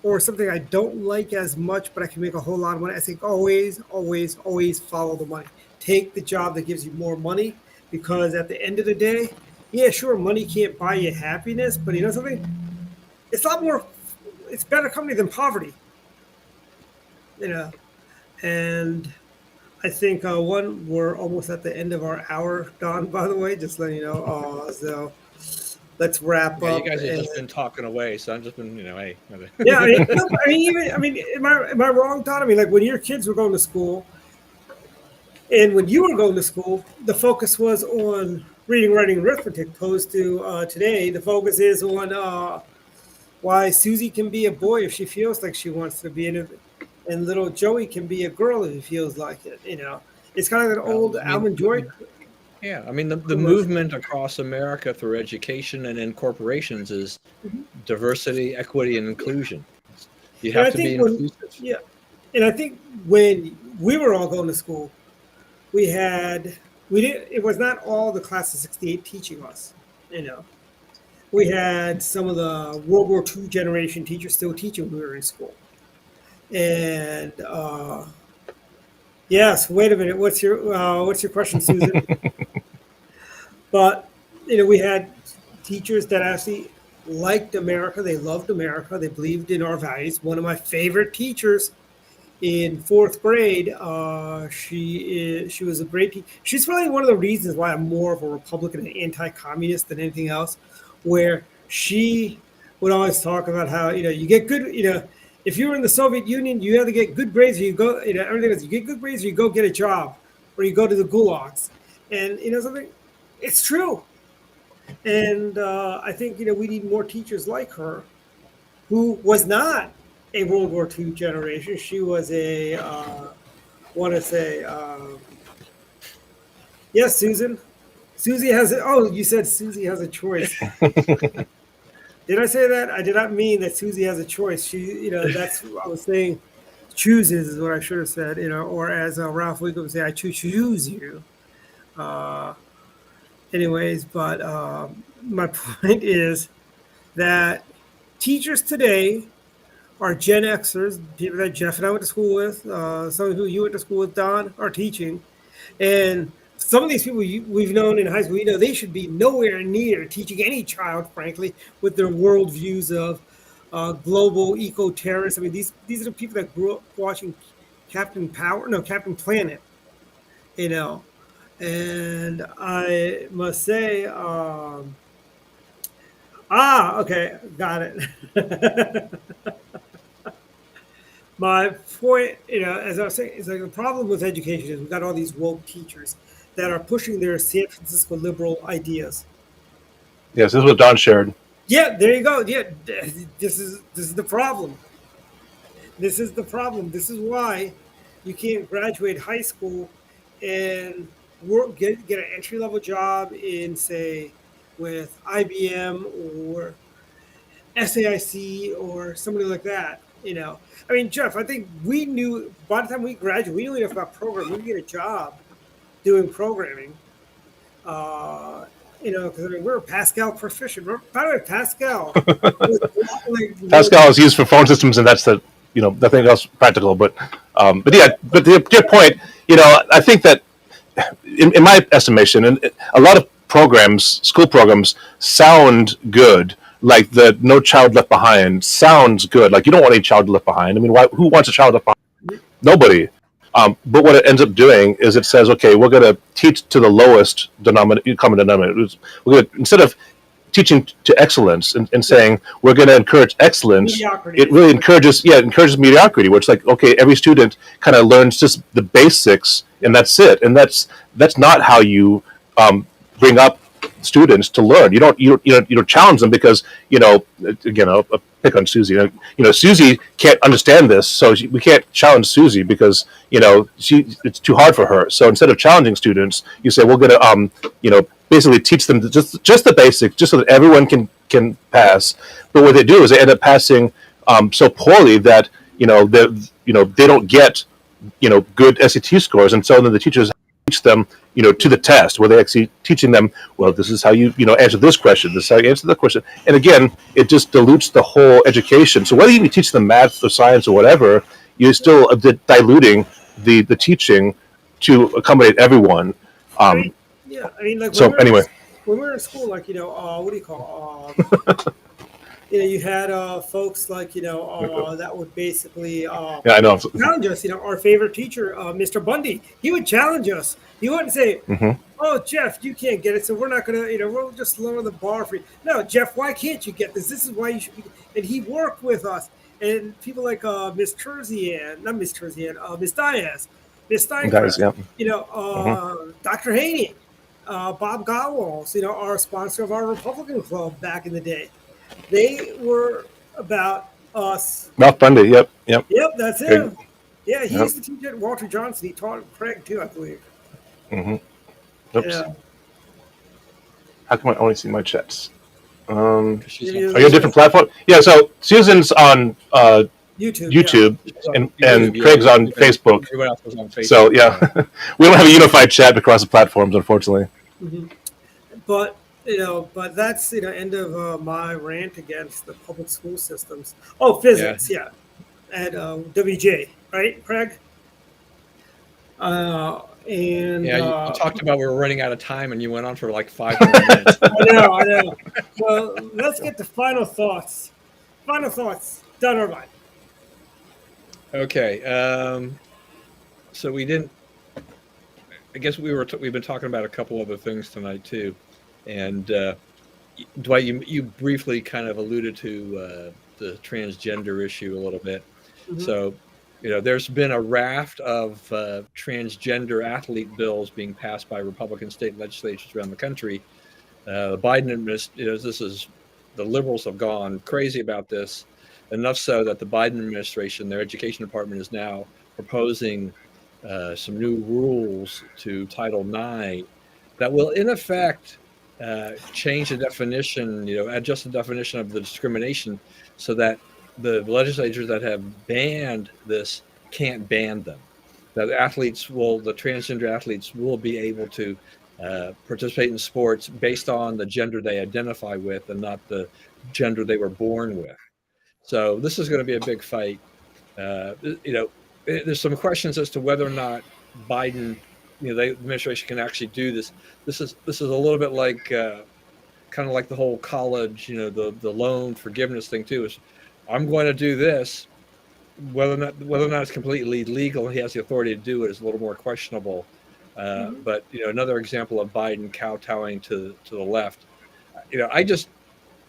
or something I don't like as much, but I can make a whole lot of money?" I think always, always, always follow the money. Take the job that gives you more money, because at the end of the day, yeah, sure, money can't buy you happiness, but you know something? It's better company than poverty. And I think we're almost at the end of our hour, Don, by the way, just letting you know. So let's wrap up. You guys have just been talking away, so I've just been, hey. Yeah, am I wrong, Don? I mean, like when your kids were going to school, and when you were going to school, the focus was on reading, writing, arithmetic. Opposed to today, the focus is on why Susie can be a boy if she feels like she wants to be, and little Joey can be a girl if he feels like it. It's kind of an old Alvin Joy. Yeah, I mean, the movement across America through education and in corporations is diversity, equity, and inclusion. You have to be inclusive. Yeah, and I think when we were all going to school, it was not all the class of '68 teaching us. We had some of the World War II generation teachers still teaching when we were in school. And yes, wait a minute. What's your question, Susan? But we had teachers that actually liked America. They loved America. They believed in our values. One of my favorite teachers in fourth grade, she was a great teacher. She's probably one of the reasons why I'm more of a Republican and anti-communist than anything else. Where she would always talk about how you get good. If you were in the Soviet Union, you had to get good grades, or you go. Everything was you get good grades, or you go get a job, or you go to the gulags. And something, it's true. And I think we need more teachers like her who was not a World War II generation. She was a, want to say, yes, Susan. Susie has a, oh, you said Susie has a choice. Did I say that? I did not mean that Susie has a choice. She, that's what I was saying. Chooses is what I should have said, or as Ralph Wiggum would say, I choose you. Uh, anyways, but my point is that teachers today are Gen Xers, people that Jeff and I went to school with, some who you went to school with, Don, are teaching. And some of these people we've known in high school, they should be nowhere near teaching any child, frankly, with their worldviews of global eco-terrorists. I mean, these are the people that grew up watching Captain Planet, And I must say, okay, got it. My point, as I was saying, is like the problem with education is we've got all these woke teachers that are pushing their San Francisco liberal ideas. Yes, this is what Don shared. Yeah, there you go. Yeah, this is the problem. This is the problem. This is why you can't graduate high school and get an entry level job in, say, with IBM or SAIC or somebody like that. I mean, Jeff, I think we knew by the time we graduated, we knew enough about programming. We could get a job doing programming. Because I mean, we're Pascal proficient. By the way, Pascal. Pascal is used for phone systems, and that's nothing else practical. But yeah, but to your point, I think that in my estimation, and a lot of programs, school programs, sound good. Like the No Child Left Behind sounds good. Like you don't want any child left behind. I mean, who wants a child left behind? Nobody. But what it ends up doing is it says, okay, we're going to teach to the lowest common denominator. We're going to, instead of teaching to excellence and saying we're going to encourage excellence, mediocrity. It really encourages mediocrity, where it's like, okay, every student kind of learns just the basics and that's it. And that's not how you bring up students to learn. You don't challenge them because again, I'll pick on Susie. Susie can't understand this, so we can't challenge Susie because it's too hard for her. So instead of challenging students, you say we're going to basically teach them just the basics, just so that everyone can pass. But what they do is they end up passing so poorly that they don't get good SAT scores, and so then the teachers teach them to the test, where they actually teaching them, well, this is how you answer this question, this is how you answer that question. And again, it just dilutes the whole education. So whether you teach them math or science or whatever, you're still diluting the teaching to accommodate everyone. Like so anyway, when we were in school, like what do you call you had folks like that would basically yeah, I know, challenge us. Our favorite teacher, Mr. Bundy, he would challenge us. He wouldn't say, "Oh, Jeff, you can't get it, so we're not gonna, we'll just lower the bar for you." No, Jeff, why can't you get this? This is why you should be. And he worked with us, and people like Miss Terzian, not Miss Terzian, Miss Diaz, Miss Steincraft, Dr. Haney, Bob Gowals, our sponsor of our Republican Club back in the day. They were about us. Ralph Bundy, yep, that's him. Yeah, he used to teach at Walter Johnson. He taught Craig too, I believe. Oops. Yeah. How come I only see my chats? Are you a different platform? Yeah, so Susan's on YouTube and Craig's on Facebook. Everyone else was on Facebook. So yeah, we don't have a unified chat across the platforms, unfortunately. But that's end of my rant against the public school systems. Oh, physics, at WJ, right, Craig? And you talked about we were running out of time, and you went on for like 5 more minutes. I know. Well, let's get to final thoughts. Done or not? Okay. So we didn't. I guess we've been talking about a couple other things tonight too, and Dwight, you briefly kind of alluded to the transgender issue a little bit. So. There's been a raft of transgender athlete bills being passed by Republican state legislatures around the country. The Biden administration, the liberals have gone crazy about this. enough so that the Biden administration, their education department, is now proposing some new rules to Title IX that will, in effect, change the definition, adjust the definition of the discrimination so that the legislatures that have banned this can't ban them. That the transgender athletes will be able to participate in sports based on the gender they identify with and not the gender they were born with. So this is going to be a big fight. There's some questions as to whether or not Biden, the administration can actually do this. This is a little bit like kind of like the whole college, the loan forgiveness thing too. Is I'm going to do this, whether or not it's completely legal and he has the authority to do it is a little more questionable. But another example of Biden kowtowing to the left. I just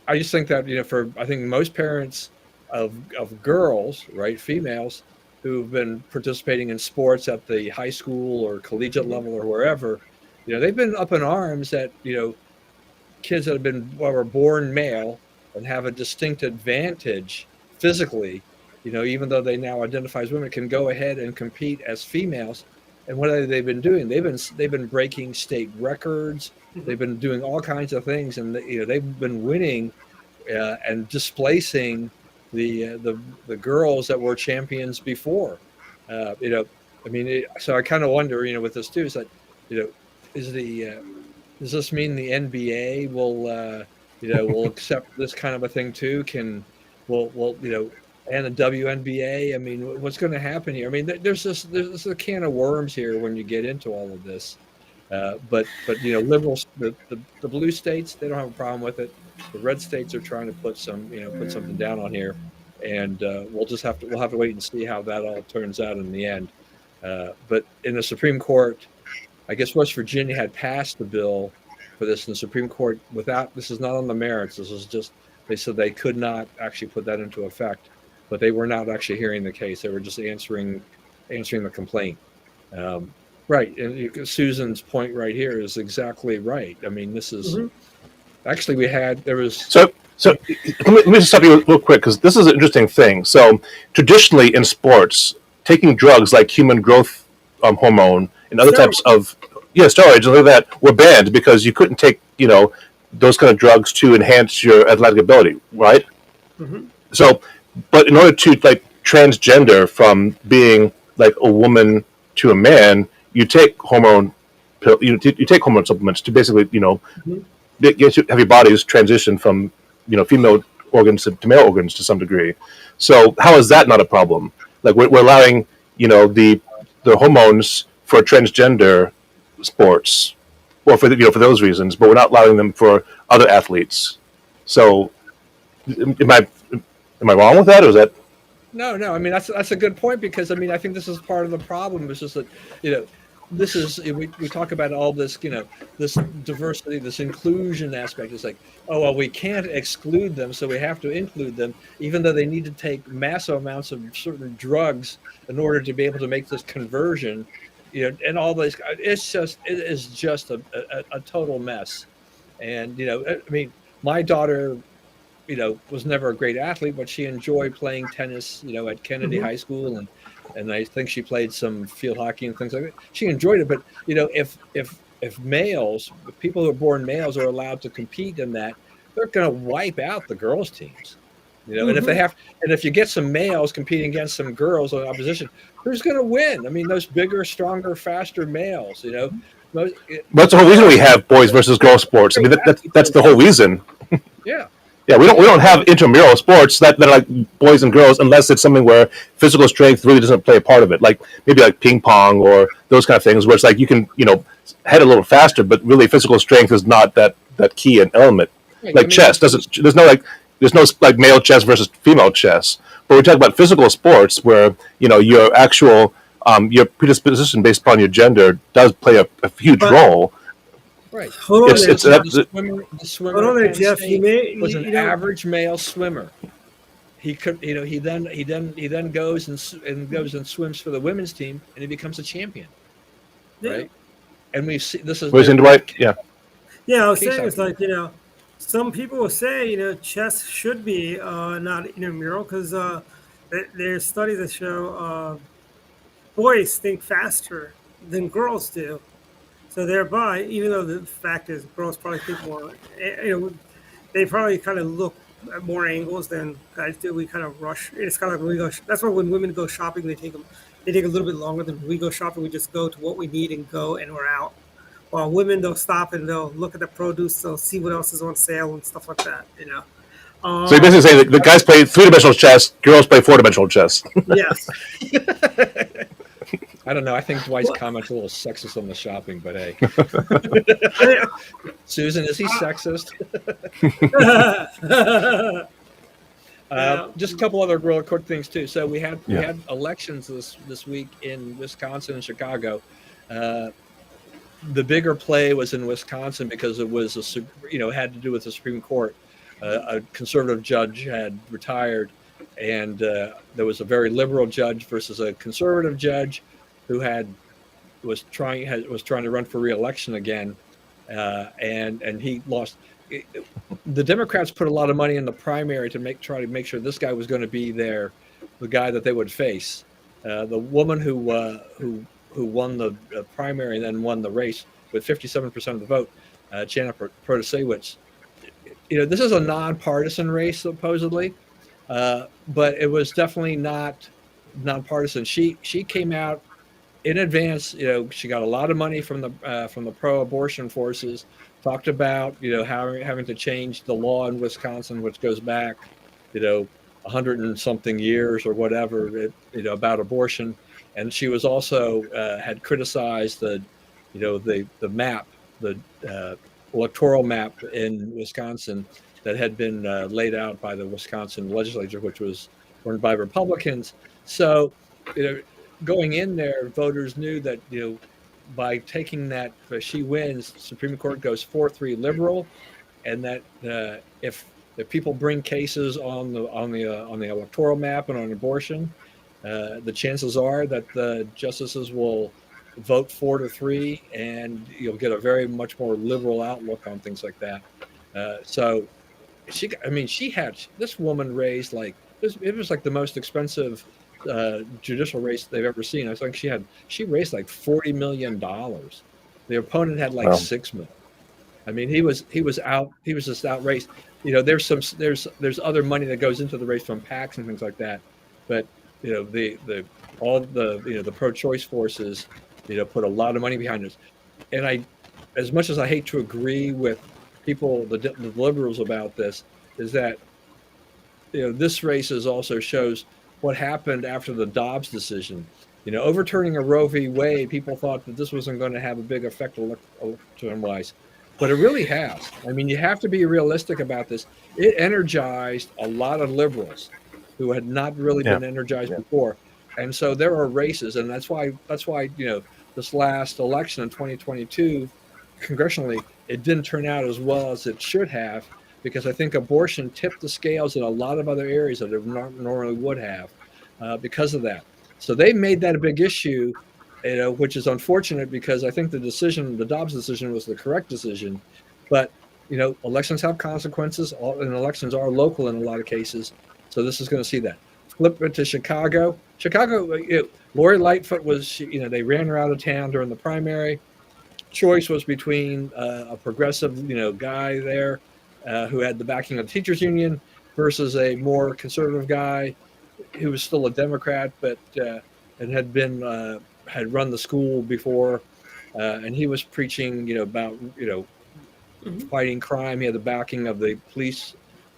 think that I think most parents of girls, right, females who've been participating in sports at the high school or collegiate level or wherever, they've been up in arms that kids that were born male and have a distinct advantage physically, even though they now identify as women, can go ahead and compete as females. And what have they been doing? They've been breaking state records. They've been doing all kinds of things, and they've been winning and displacing the girls that were champions before. So I kind of wonder, with this too, is that does this mean the NBA will accept this kind of a thing too? And the WNBA. I mean, what's going to happen here? I mean, there's a can of worms here when you get into all of this. But liberals, the blue states, they don't have a problem with it. The red states are trying to put something down on here, and we'll have to wait and see how that all turns out in the end. But in the Supreme Court, I guess West Virginia had passed the bill for this in the Supreme Court this is not on the merits. This is just, they said they could not actually put that into effect, but they were not actually hearing the case. They were just answering the complaint. Right. And Susan's point right here is exactly right. I mean, this is actually So let me just stop you real quick, because this is an interesting thing. So traditionally in sports, taking drugs like human growth hormone and other types of steroids and like that were banned because you couldn't take those kind of drugs to enhance your athletic ability, right? So, but in order to transgender from being like a woman to a man, you take hormone you take hormone supplements to basically have your bodies transition from female organs to male organs to some degree. So how is that not a problem? Like we're allowing the hormones for transgender sports, or for for those reasons, but we're not allowing them for other athletes. So am I wrong with that, or is that? No. I mean, that's a good point, because I mean, I think this is part of the problem. It's just that this is we talk about all this this diversity, this inclusion aspect. It's like, oh well, we can't exclude them, so we have to include them, even though they need to take massive amounts of certain drugs in order to be able to make this conversion. And all this, it is just a total mess. And I mean, my daughter was never a great athlete, but she enjoyed playing tennis at Kennedy High School, and I think she played some field hockey and things like that. She enjoyed it, but if people who are born males are allowed to compete in that, they're going to wipe out the girls' teams. And if you get some males competing against some girls on opposition, who's going to win? I mean, those bigger, stronger, faster males. That's the whole reason we have boys versus girls sports. I mean, that's the whole reason. Yeah. Yeah, we don't have intramural sports that are like boys and girls, unless it's something where physical strength really doesn't play a part of it. Like maybe like ping pong or those kind of things, where it's like you can head a little faster, but really physical strength is not that key an element. Like chess doesn't. There's no like male chess versus female chess. But we talk about physical sports where your actual your predisposition based upon your gender does play a huge role. Right. Hold on, The swimmer hold on there, at Penn Jeff. State was an average male swimmer. He could, he then goes and swims for the women's team, and he becomes a champion. Right. And we see this is Dwight. Yeah. Yeah, I was saying it's like Some people will say, chess should be not intramural because there's studies that show boys think faster than girls do. So thereby, even though the fact is girls probably think more, they probably kind of look at more angles than guys do. We kind of rush. It's kind of like when we go. That's why when women go shopping, they take a little bit longer than when we go shopping. We just go to what we need and go, and we're out. While women, they'll stop and they'll look at the produce, they'll see what else is on sale and stuff like that. So you basically say that the guys play three-dimensional chess, girls play four-dimensional chess. Yes. I don't know. I think Dwight's comment's a little sexist on the shopping, but hey. Susan, is he sexist? Just a couple other real quick things too. So we had elections this week in Wisconsin and Chicago. The bigger play was in Wisconsin because it was had to do with the Supreme Court. A conservative judge had retired, and there was a very liberal judge versus a conservative judge who was trying to run for re-election again, and he lost. The Democrats put a lot of money in the primary to try to make sure this guy was going to be the guy that they would face. The woman who won the primary and then won the race with 57% of the vote, Jana Protasewicz. This is a nonpartisan race supposedly, but it was definitely not nonpartisan. She came out in advance. She got a lot of money from the pro-abortion forces. Talked about having to change the law in Wisconsin, which goes back 100 and something years or whatever, about abortion. And she was also had criticized the map, the electoral map in Wisconsin that had been laid out by the Wisconsin legislature, which was run by Republicans. So, going in there, voters knew that by taking that, if she wins, Supreme Court goes 4-3 liberal, and that if people bring cases on the electoral map and on abortion, the chances are that the justices will vote 4-3, and you'll get a very much more liberal outlook on things like that. So this woman raised it was like the most expensive judicial race they've ever seen. I think she raised like $40 million. The opponent had like $6 million. I mean, he was just outrageous. There's other money that goes into the race from PACs and things like that, but the pro-choice forces put a lot of money behind this. And as much as I hate to agree with people, the liberals about this, is that this race also shows what happened after the Dobbs decision. Overturning a Roe v. Wade, people thought that this wasn't going to have a big effect election-wise, but it really has. I mean, you have to be realistic about this. It energized a lot of liberals who had not really been energized before, and so there are races, and that's why this last election in 2022, congressionally, it didn't turn out as well as it should have, because I think abortion tipped the scales in a lot of other areas that it normally would have because of that. So they made that a big issue, which is unfortunate, because I think the Dobbs decision was the correct decision. But, elections have consequences, and elections are local in a lot of cases. So this is going to see that. Flip it to Chicago. Lori Lightfoot they ran her out of town during the primary. Choice was between a progressive, guy there who had the backing of the teachers union versus a more conservative guy who was still a Democrat, but and had run the school before, and he was preaching, about fighting crime. He had the backing of the police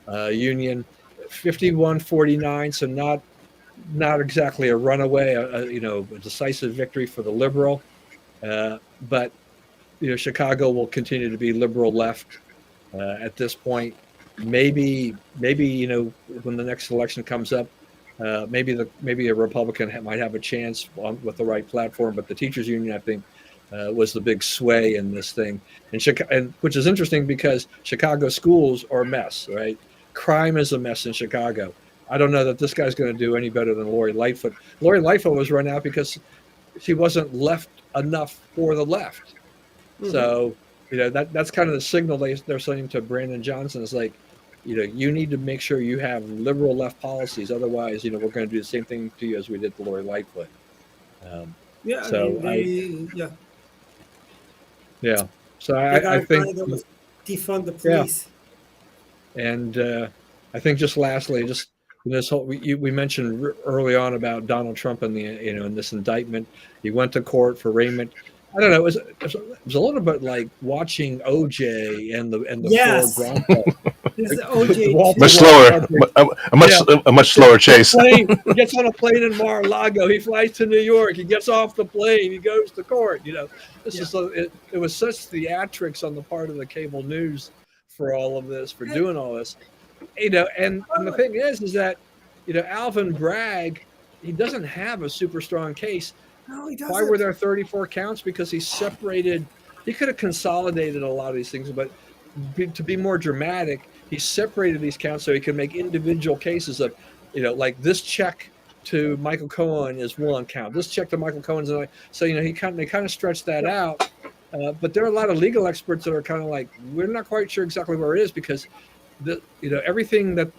union. 51-49, so not exactly a runaway, a decisive victory for the liberal, but Chicago will continue to be liberal left at this point. Maybe when the next election comes up, maybe a Republican might have a chance with the right platform, but the teachers union, I think, was the big sway in this thing, and which is interesting because Chicago schools are a mess, right? Crime is a mess in Chicago. I don't know that this guy's going to do any better than Lori Lightfoot. Lori Lightfoot was run out because she wasn't left enough for the left. Mm-hmm. So, that's kind of the signal they're sending to Brandon Johnson is like, you need to make sure you have liberal left policies. Otherwise, we're going to do the same thing to you as we did to Lori Lightfoot. Yeah, So yeah. So got I a think guy that was defund the yeah. police. And I think just lastly, just this whole we mentioned early on about Donald Trump and in this indictment. He went to court for arraignment. I don't know. It was a little bit like watching OJ and the Yes. Ford Bronco. This is OJ. Much slower, a much slower chase. He gets on a plane in Mar-a-Lago. He flies to New York. He gets off the plane. He goes to court. This is it was such theatrics on the part of the cable news for all of this, for doing all this, and the thing is that, Alvin Bragg, he doesn't have a super strong case. No, he doesn't. Why were there 34 counts? Because he could have consolidated a lot of these things, but to be more dramatic, he separated these counts so he could make individual cases of, like this check to Michael Cohen is one count. This check to Michael Cohen is another. So, they kind of stretched that out. But there are a lot of legal experts that are kind of like, we're not quite sure exactly where it is because everything that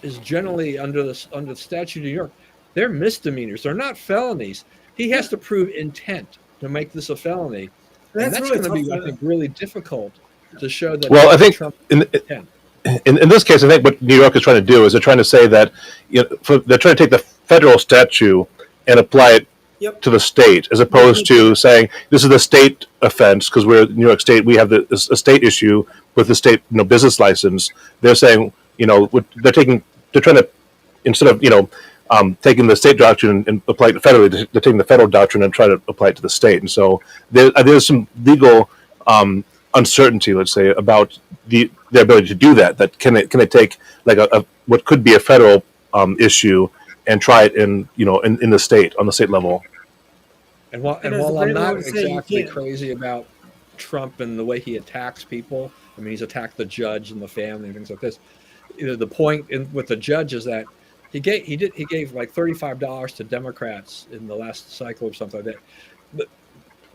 is generally under the statute of New York, they're misdemeanors. They're not felonies. He has to prove intent to make this a felony. That's really going to be, I think, really difficult to show that. Well, I think Trump in this case, I think what New York is trying to do is they're trying to say that they're trying to take the federal statute and apply it to the state, as opposed to saying this is a state offense because we're New York State. We have a state issue with the state business license. They're saying they're trying to, instead of taking the state doctrine and apply it federally, they're taking the federal doctrine and trying to apply it to the state. And so there's some legal uncertainty, let's say, about their ability to do that. That can they take like a what could be a federal issue and try it in the state, on the state level. And while I'm not exactly crazy about Trump and the way he attacks people, I mean, he's attacked the judge and the family and things like this. The point with the judge is that he gave like $35 to Democrats in the last cycle or something like that. But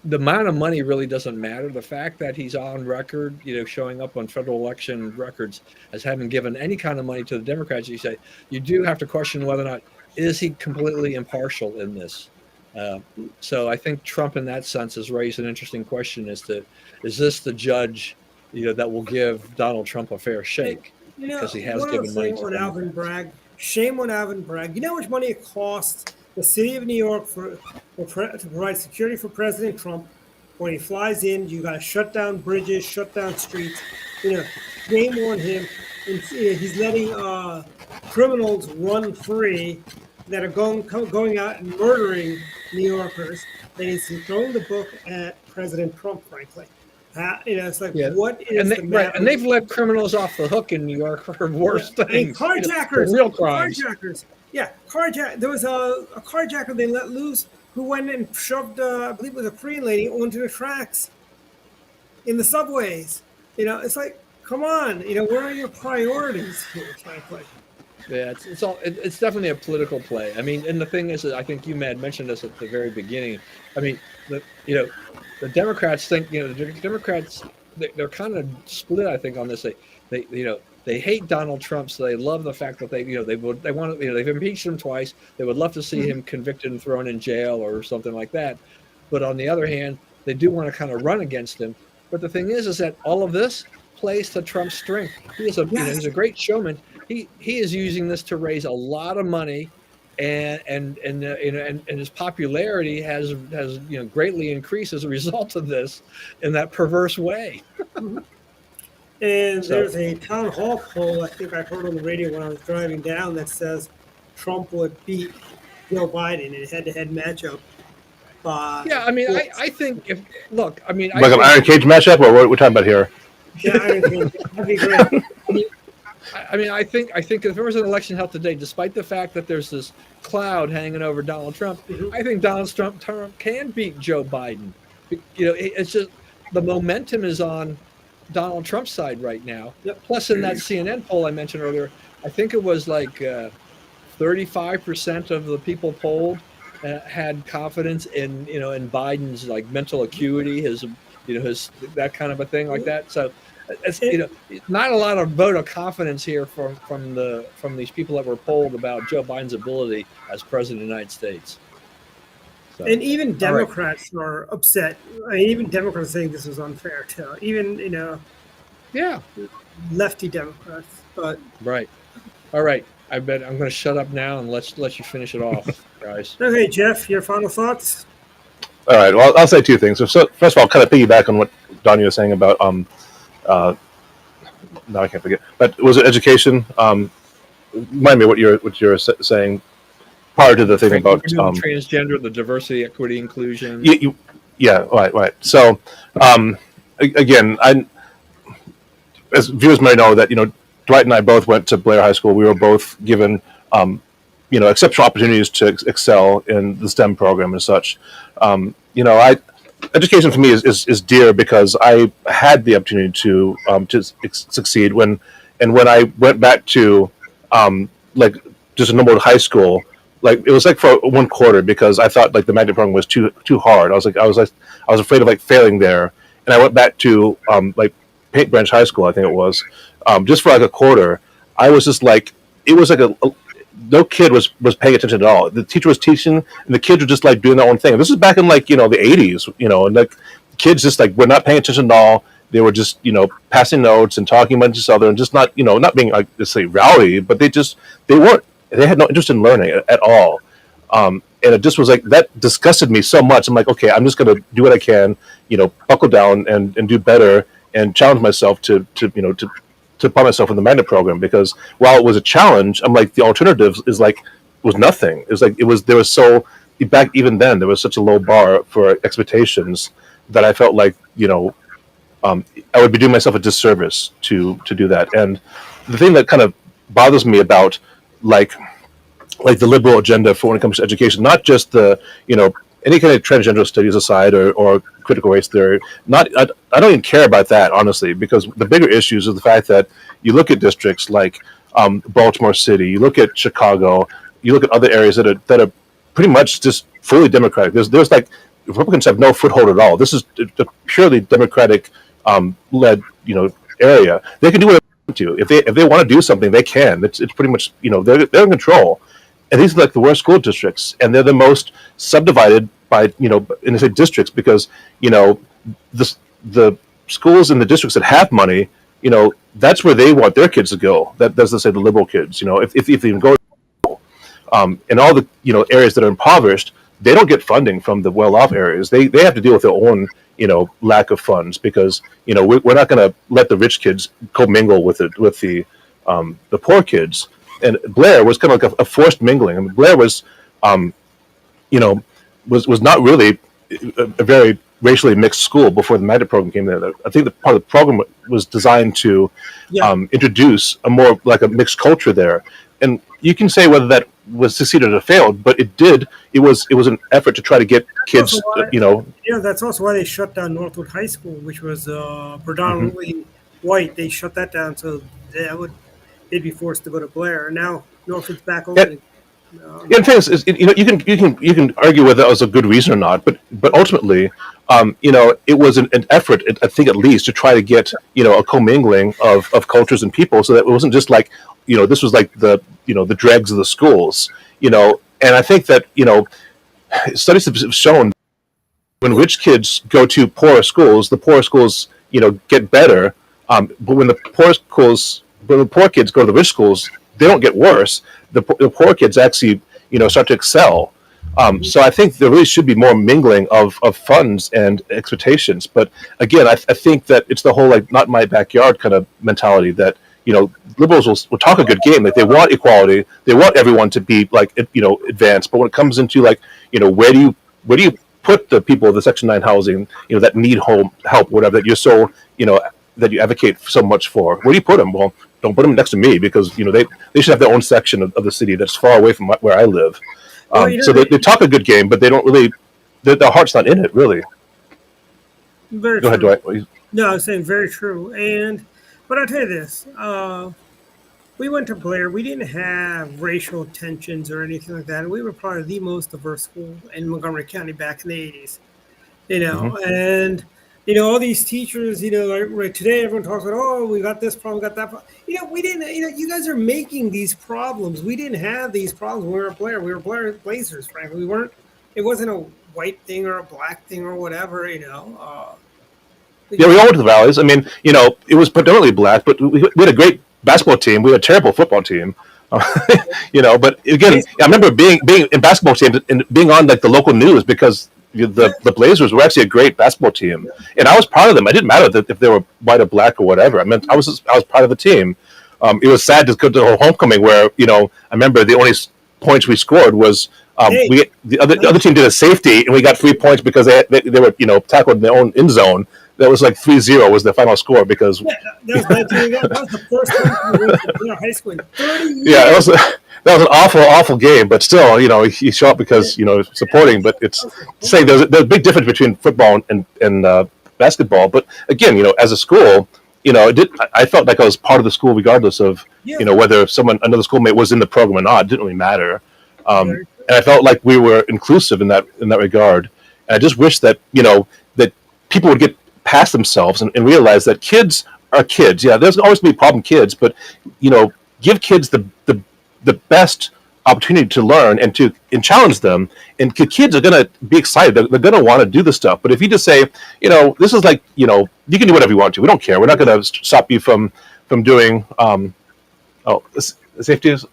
the amount of money really doesn't matter. The fact that he's on record, showing up on federal election records as having given any kind of money to the Democrats, you do have to question whether or not is he completely impartial in this. So I think Trump, in that sense, has raised an interesting question as to, is this the judge, that will give Donald Trump a fair shake? Because he has given money to Alvin Bragg. Shame on Alvin Bragg. You know how much money it costs the city of New York to provide security for President Trump? When he flies in, you got to shut down bridges, shut down streets. Shame on him. And, he's letting criminals run free that are going out and murdering New Yorkers. And he's throwing the book at President Trump, frankly. It's like, what is the matter? And they've let criminals off the hook in New York for worse things. Carjackers. Real crimes. Carjackers. Yeah, There was a carjacker they let loose who went and shoved, I believe it was a Korean lady, onto the tracks in the subways. It's like, come on. Where are your priorities here, frankly? Yeah, it's definitely a political play. I mean, and the thing is, I think you had mentioned this at the very beginning. I mean, the Democrats think, the Democrats, they're kind of split, I think, on this. They hate Donald Trump, so they love the fact that they've impeached him twice. They would love to see him convicted and thrown in jail or something like that. But on the other hand, they do want to kind of run against him. But the thing is that all of this plays to Trump's strength. He's a great showman. He is using this to raise a lot of money, and his popularity has greatly increased as a result of this in that perverse way. And there's a town hall poll I think I heard on the radio when I was driving down that says Trump would beat Joe Biden in a head-to-head matchup. I think like an Iron Cage matchup, or what we're talking about here? Yeah, Iron Cage. That'd be great. I think if there was an election held today, despite the fact that there's this cloud hanging over Donald Trump, I think Donald Trump can beat Joe Biden. It's just the momentum is on Donald Trump's side right now. Yep. Plus, in that CNN poll I mentioned earlier, I think it was like 35% of the people polled had confidence in Biden's like mental acuity, his that kind of a thing like that. So it's, not a lot of vote of confidence here from these people that were polled about Joe Biden's ability as president of the United States. So, and even Democrats are upset. I mean, even Democrats saying this is unfair too. Even yeah, lefty Democrats. But right. All right. I bet I'm going to shut up now and let you finish it off, guys. Okay, Jeff, your final thoughts? All right. Well, I'll say two things. So first of all, kind of piggyback on what Donnie was saying about now I can't forget. But was it education? Remind me what you're saying prior to the thing about transgender, the diversity, equity, inclusion. Yeah. Right. So again, as viewers may know that Dwight and I both went to Blair High School. We were both given exceptional opportunities to excel in the STEM program and such. Education for me is dear because I had the opportunity to succeed when I went back to like just a normal high school. Like it was like for one quarter because I thought like the magnet program was too hard. I was afraid of like failing there, and I went back to like Paint Branch High School, I think it was, just for like a quarter. I was just like, it was like no kid was paying attention at all. The teacher was teaching, and the kids were just like doing their own thing. This is back in like the 80s, and like kids just like were not paying attention at all. They were just passing notes and talking about each other and just not not being like let's say rowdy, but they had no interest in learning at all. And it just was like that disgusted me so much. I'm like, okay, I'm just gonna do what I can, buckle down and do better and challenge myself to put myself in the magnet program, because while it was a challenge, I'm like the alternative was nothing. It was like there was so back even then there was such a low bar for expectations that I felt like I would be doing myself a disservice to do that. And the thing that kind of bothers me about like the liberal agenda for when it comes to education, not just the any kind of transgender studies aside or critical race theory, I don't even care about that, honestly, because the bigger issues is the fact that you look at districts like Baltimore City, you look at Chicago, you look at other areas that are pretty much just fully Democratic. There's like Republicans have no foothold at all. This is a purely Democratic led area. They can do whatever they want to. If they want to do something, they can. It's pretty much they're in control. And these are like the worst school districts, and they're the most subdivided by in the districts because the schools in the districts that have money, that's where they want their kids to go. That's let's say the liberal kids. If they even go, in all the areas that are impoverished, they don't get funding from the well-off areas. They have to deal with their own lack of funds because we're not going to let the rich kids commingle with the poor kids. And Blair was kind of like a forced mingling. I mean, Blair was, was not really a very racially mixed school before the magnet program came there. I think that part of the program was designed to introduce a more like a mixed culture there. And you can say whether that was succeeded or failed, but it did. It was an effort to try to get kids, that's also why they shut down Northwood High School, which was predominantly white. They shut that down so they'd be forced to go to Blair. Now Northwood's back open. The thing is, you can argue whether that was a good reason or not, but ultimately, it was an effort, I think at least, to try to get a commingling of cultures and people, so that it wasn't just like this was like the the dregs of the schools, and I think that studies have shown when rich kids go to poorer schools, the poorer schools get better, but when the poor kids go to the rich schools, they don't get worse. The poor kids actually, start to excel. So I think there really should be more mingling of funds and expectations. But again, I think that it's the whole like not my backyard kind of mentality that liberals will talk a good game. Like they want equality, they want everyone to be like advanced. But when it comes into like where do you put the people of the Section 9 housing that need help, whatever that you're so that you advocate so much for? Where do you put them? Well, don't put them next to me because they should have their own section of the city that's far away from where I live. So they talk a good game, but they don't really. Their heart's not in it, really. Very Go true. ahead, Dwight. No, I was saying very true. But I'll tell you this: we went to Blair. We didn't have racial tensions or anything like that. We were probably the most diverse school in Montgomery County back in the 80s. And all these teachers, like right today, everyone talks about, oh, we got this problem, got that problem. We didn't, you guys are making these problems. We didn't have these problems when we were Blair. We were Blazers, frankly. It wasn't a white thing or a black thing or whatever, Yeah, we all went to the Valleys. I mean, it was predominantly black, but we had a great basketball team. We had a terrible football team. But again, I remember being in basketball teams and being on like the local news because the Blazers were actually a great basketball team, and I was proud of them. It didn't matter if they were white or black or whatever. I mean, I was proud of the team. It was sad to go to the homecoming where I remember the only points we scored was the other team did a safety and we got 3 points because they were tackled in their own end zone. That was like 3-0 was the final score because that was the first time we went to high school in 30 years. Yeah, that was an awful game, but still, you show up because supporting. But it's saying there's a big difference between football and basketball. But again, as a school, I felt like I was part of the school regardless of whether another schoolmate was in the program or not. It didn't really matter, and I felt like we were inclusive in that regard. And I just wish that that people would get past themselves and realize that kids are kids. Yeah, there's always going to be problem kids, but give kids the best opportunity to learn and challenge them. And kids are going to be excited. They're going to want to do the stuff. But if you just say, this is like, you can do whatever you want to. We don't care. We're not going to stop you from doing. Safety is.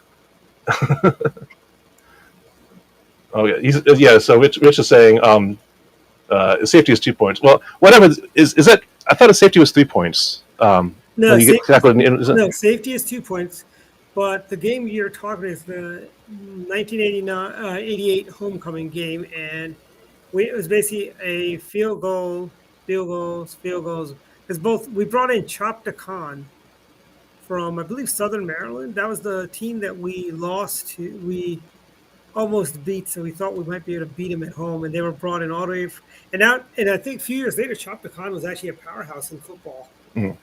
Oh yeah. So Rich is saying. Safety is 2 points. Well, whatever is that? I thought a safety was 3 points. No, safety is 2 points. But the game you're talking is the 1988 homecoming game, and it was basically a field goals. Because we brought in Chop Khan from, I believe, Southern Maryland. That was the team that we lost to. We almost beat, so we thought we might be able to beat them at home, and they were brought in all the way. And I think a few years later, Chop Khan was actually a powerhouse in football. Mm.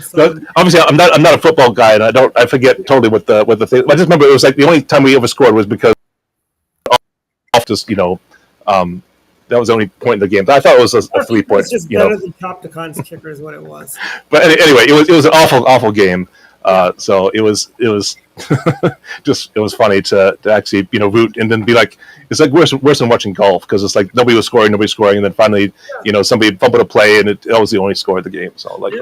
So, obviously, I'm not a football guy, and I forget totally what the thing. I just remember it was like the only time we ever scored was because off just that was the only point in the game. But I thought it was a 3 point. It's just better than Chop Khan's kicker is what it was. But anyway, it was an awful game. So it was just it was funny to actually root and then be like, it's like worse than watching golf because it's like nobody was scoring, and then finally somebody fumbled a play and that was the only score of the game. So like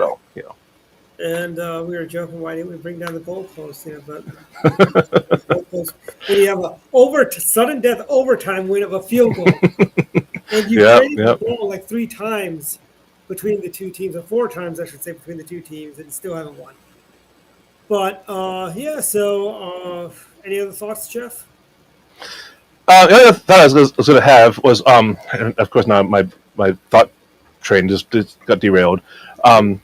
And we were joking, why didn't we bring down the goalpost? But when you have a sudden death overtime win of a field goal, and you traded the ball like 3 times between the two teams, or 4 times I should say between the two teams, and still haven't won. But so any other thoughts, Jeff? The other thought I was going to have was, and of course now my thought train just got derailed. I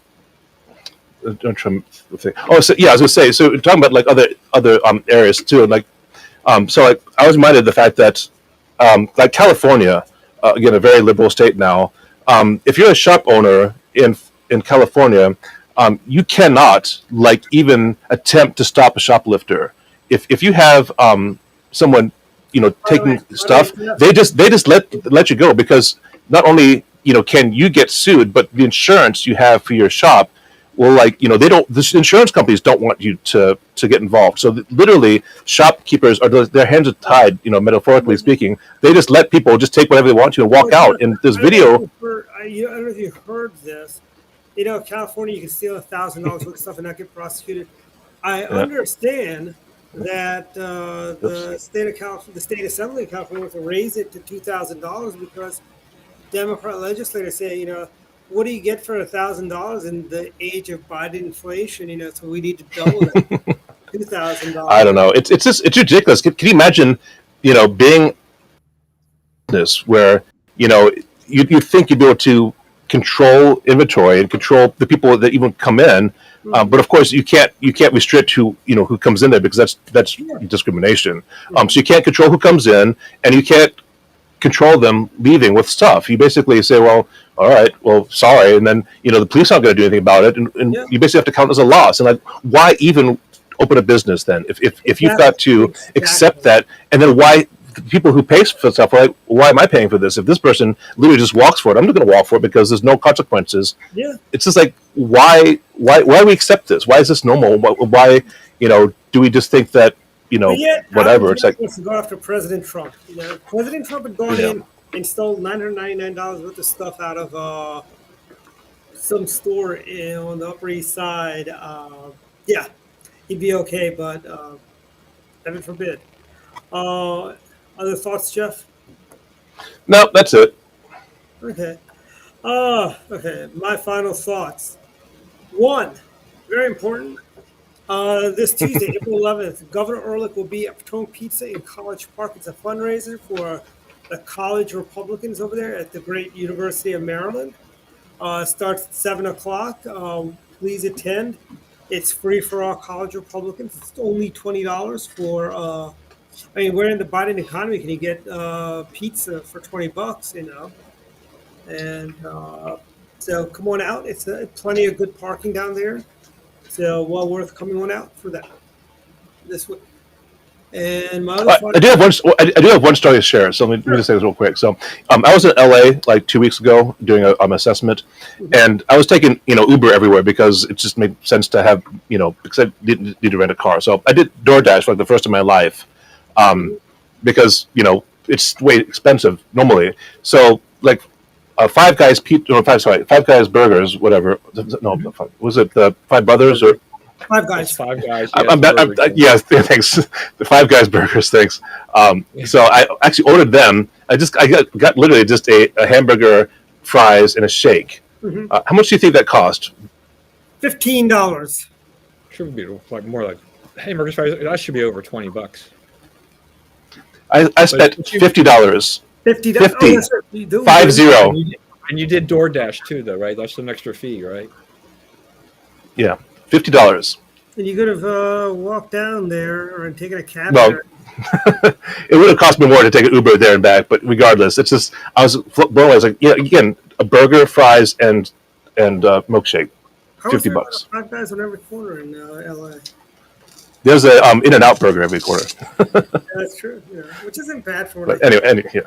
was going to say. So talking about like other areas too, and like so like I was reminded of the fact that like California, again a very liberal state now. If you're a shop owner in California, you cannot like even attempt to stop a shoplifter. If you have someone taking stuff, they just let you go because not only can you get sued, but the insurance you have for your shop will the insurance companies don't want you to get involved. So literally shopkeepers their hands are tied, metaphorically speaking. They just let people just take whatever they want to and walk out. And this video. I don't know if you heard this. California, you can steal $1,000 worth of stuff and not get prosecuted. I understand that the state assembly of California wants to raise it to $2,000 because Democrat legislators say, what do you get for $1,000 in the age of Biden inflation? So we need to double it, $2,000. I don't know. It's ridiculous. Can you imagine, being this where you think you'd be able to control inventory and control the people that even come in, but of course you can't restrict who comes in there because that's discrimination. So you can't control who comes in, and you can't control them leaving with stuff. You basically say, well, all right, well, sorry, and then the police aren't going to do anything about it, and you basically have to count it as a loss. And like, why even open a business then if you've got to accept that, and then why the people who pay for stuff are like, why am I paying for this? If this person literally just walks for it, I'm not going to walk for it because there's no consequences. Yeah. It's just like, why do we accept this? Why is this normal? Why, do we just think that, But yet, whatever? It's like, wants to go after President Trump. President Trump had gone Yeah. in and stole $999 worth of stuff out of some store on the Upper East Side. Yeah, he'd be okay, but heaven forbid. Other thoughts, Jeff? no, that's it. Okay. Okay. My final thoughts. One, very important. This Tuesday, April 11th, Governor Ehrlich will be at Potomac Pizza in College Park. It's a fundraiser for the college Republicans over there at the great University of Maryland. Starts at 7 o'clock. Please attend. It's free for all college Republicans. It's only $20 for. We're in the Biden economy. Can you get pizza for $20? And so come on out. It's plenty of good parking down there. So well worth coming on out for that this week. And my other I do have one story to share. So let me just say this real quick. So I was in LA like 2 weeks ago doing an assessment, and I was taking Uber everywhere because it just made sense to have because I didn't need to rent a car. So I did DoorDash for like the first time in my life, because it's way expensive normally. So like Five Guys Five Guys Burgers, whatever. No, was it the Five Brothers or? Five Guys. Five Guys. Yes, thanks. The Five Guys Burgers, thanks. So I actually ordered them. I got literally just a hamburger, fries, and a shake. Mm-hmm. How much do you think that cost? $15. Should be like more like hamburgers, fries. That should be over $20. I spent $50. $50. 50. 50. And you did DoorDash too, though, right? That's an extra fee, right? Yeah, $50. And you could have walked down there or taken a cab. Well, there. it would have cost me more to take an Uber there and back, but regardless, it's just I was blown away. I was like, again, a burger, fries, and milkshake, $50. Five Guys on every corner in LA. There's a In-N-Out burger every corner. That's true. Yeah, which isn't bad for But anyway. Anyway.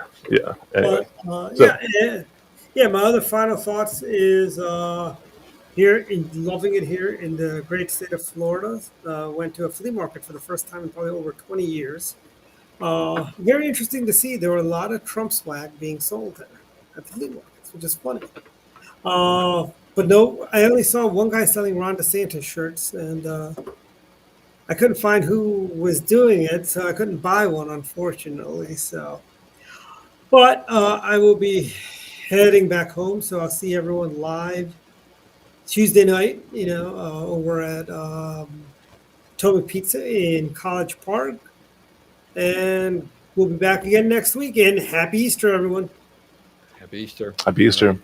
Yeah. My other final thoughts is loving it here in the great state of Florida. Went to a flea market for the first time in probably over 20 years. Very interesting to see. There were a lot of Trump swag being sold there at the flea markets, which is funny. But no, I only saw one guy selling Ron DeSantis shirts, and I couldn't find who was doing it, so I couldn't buy one, unfortunately. But I will be heading back home, so I'll see everyone live Tuesday night, over at Potomac Pizza in College Park. And we'll be back again next week. And happy Easter, everyone. Happy Easter. Happy Easter.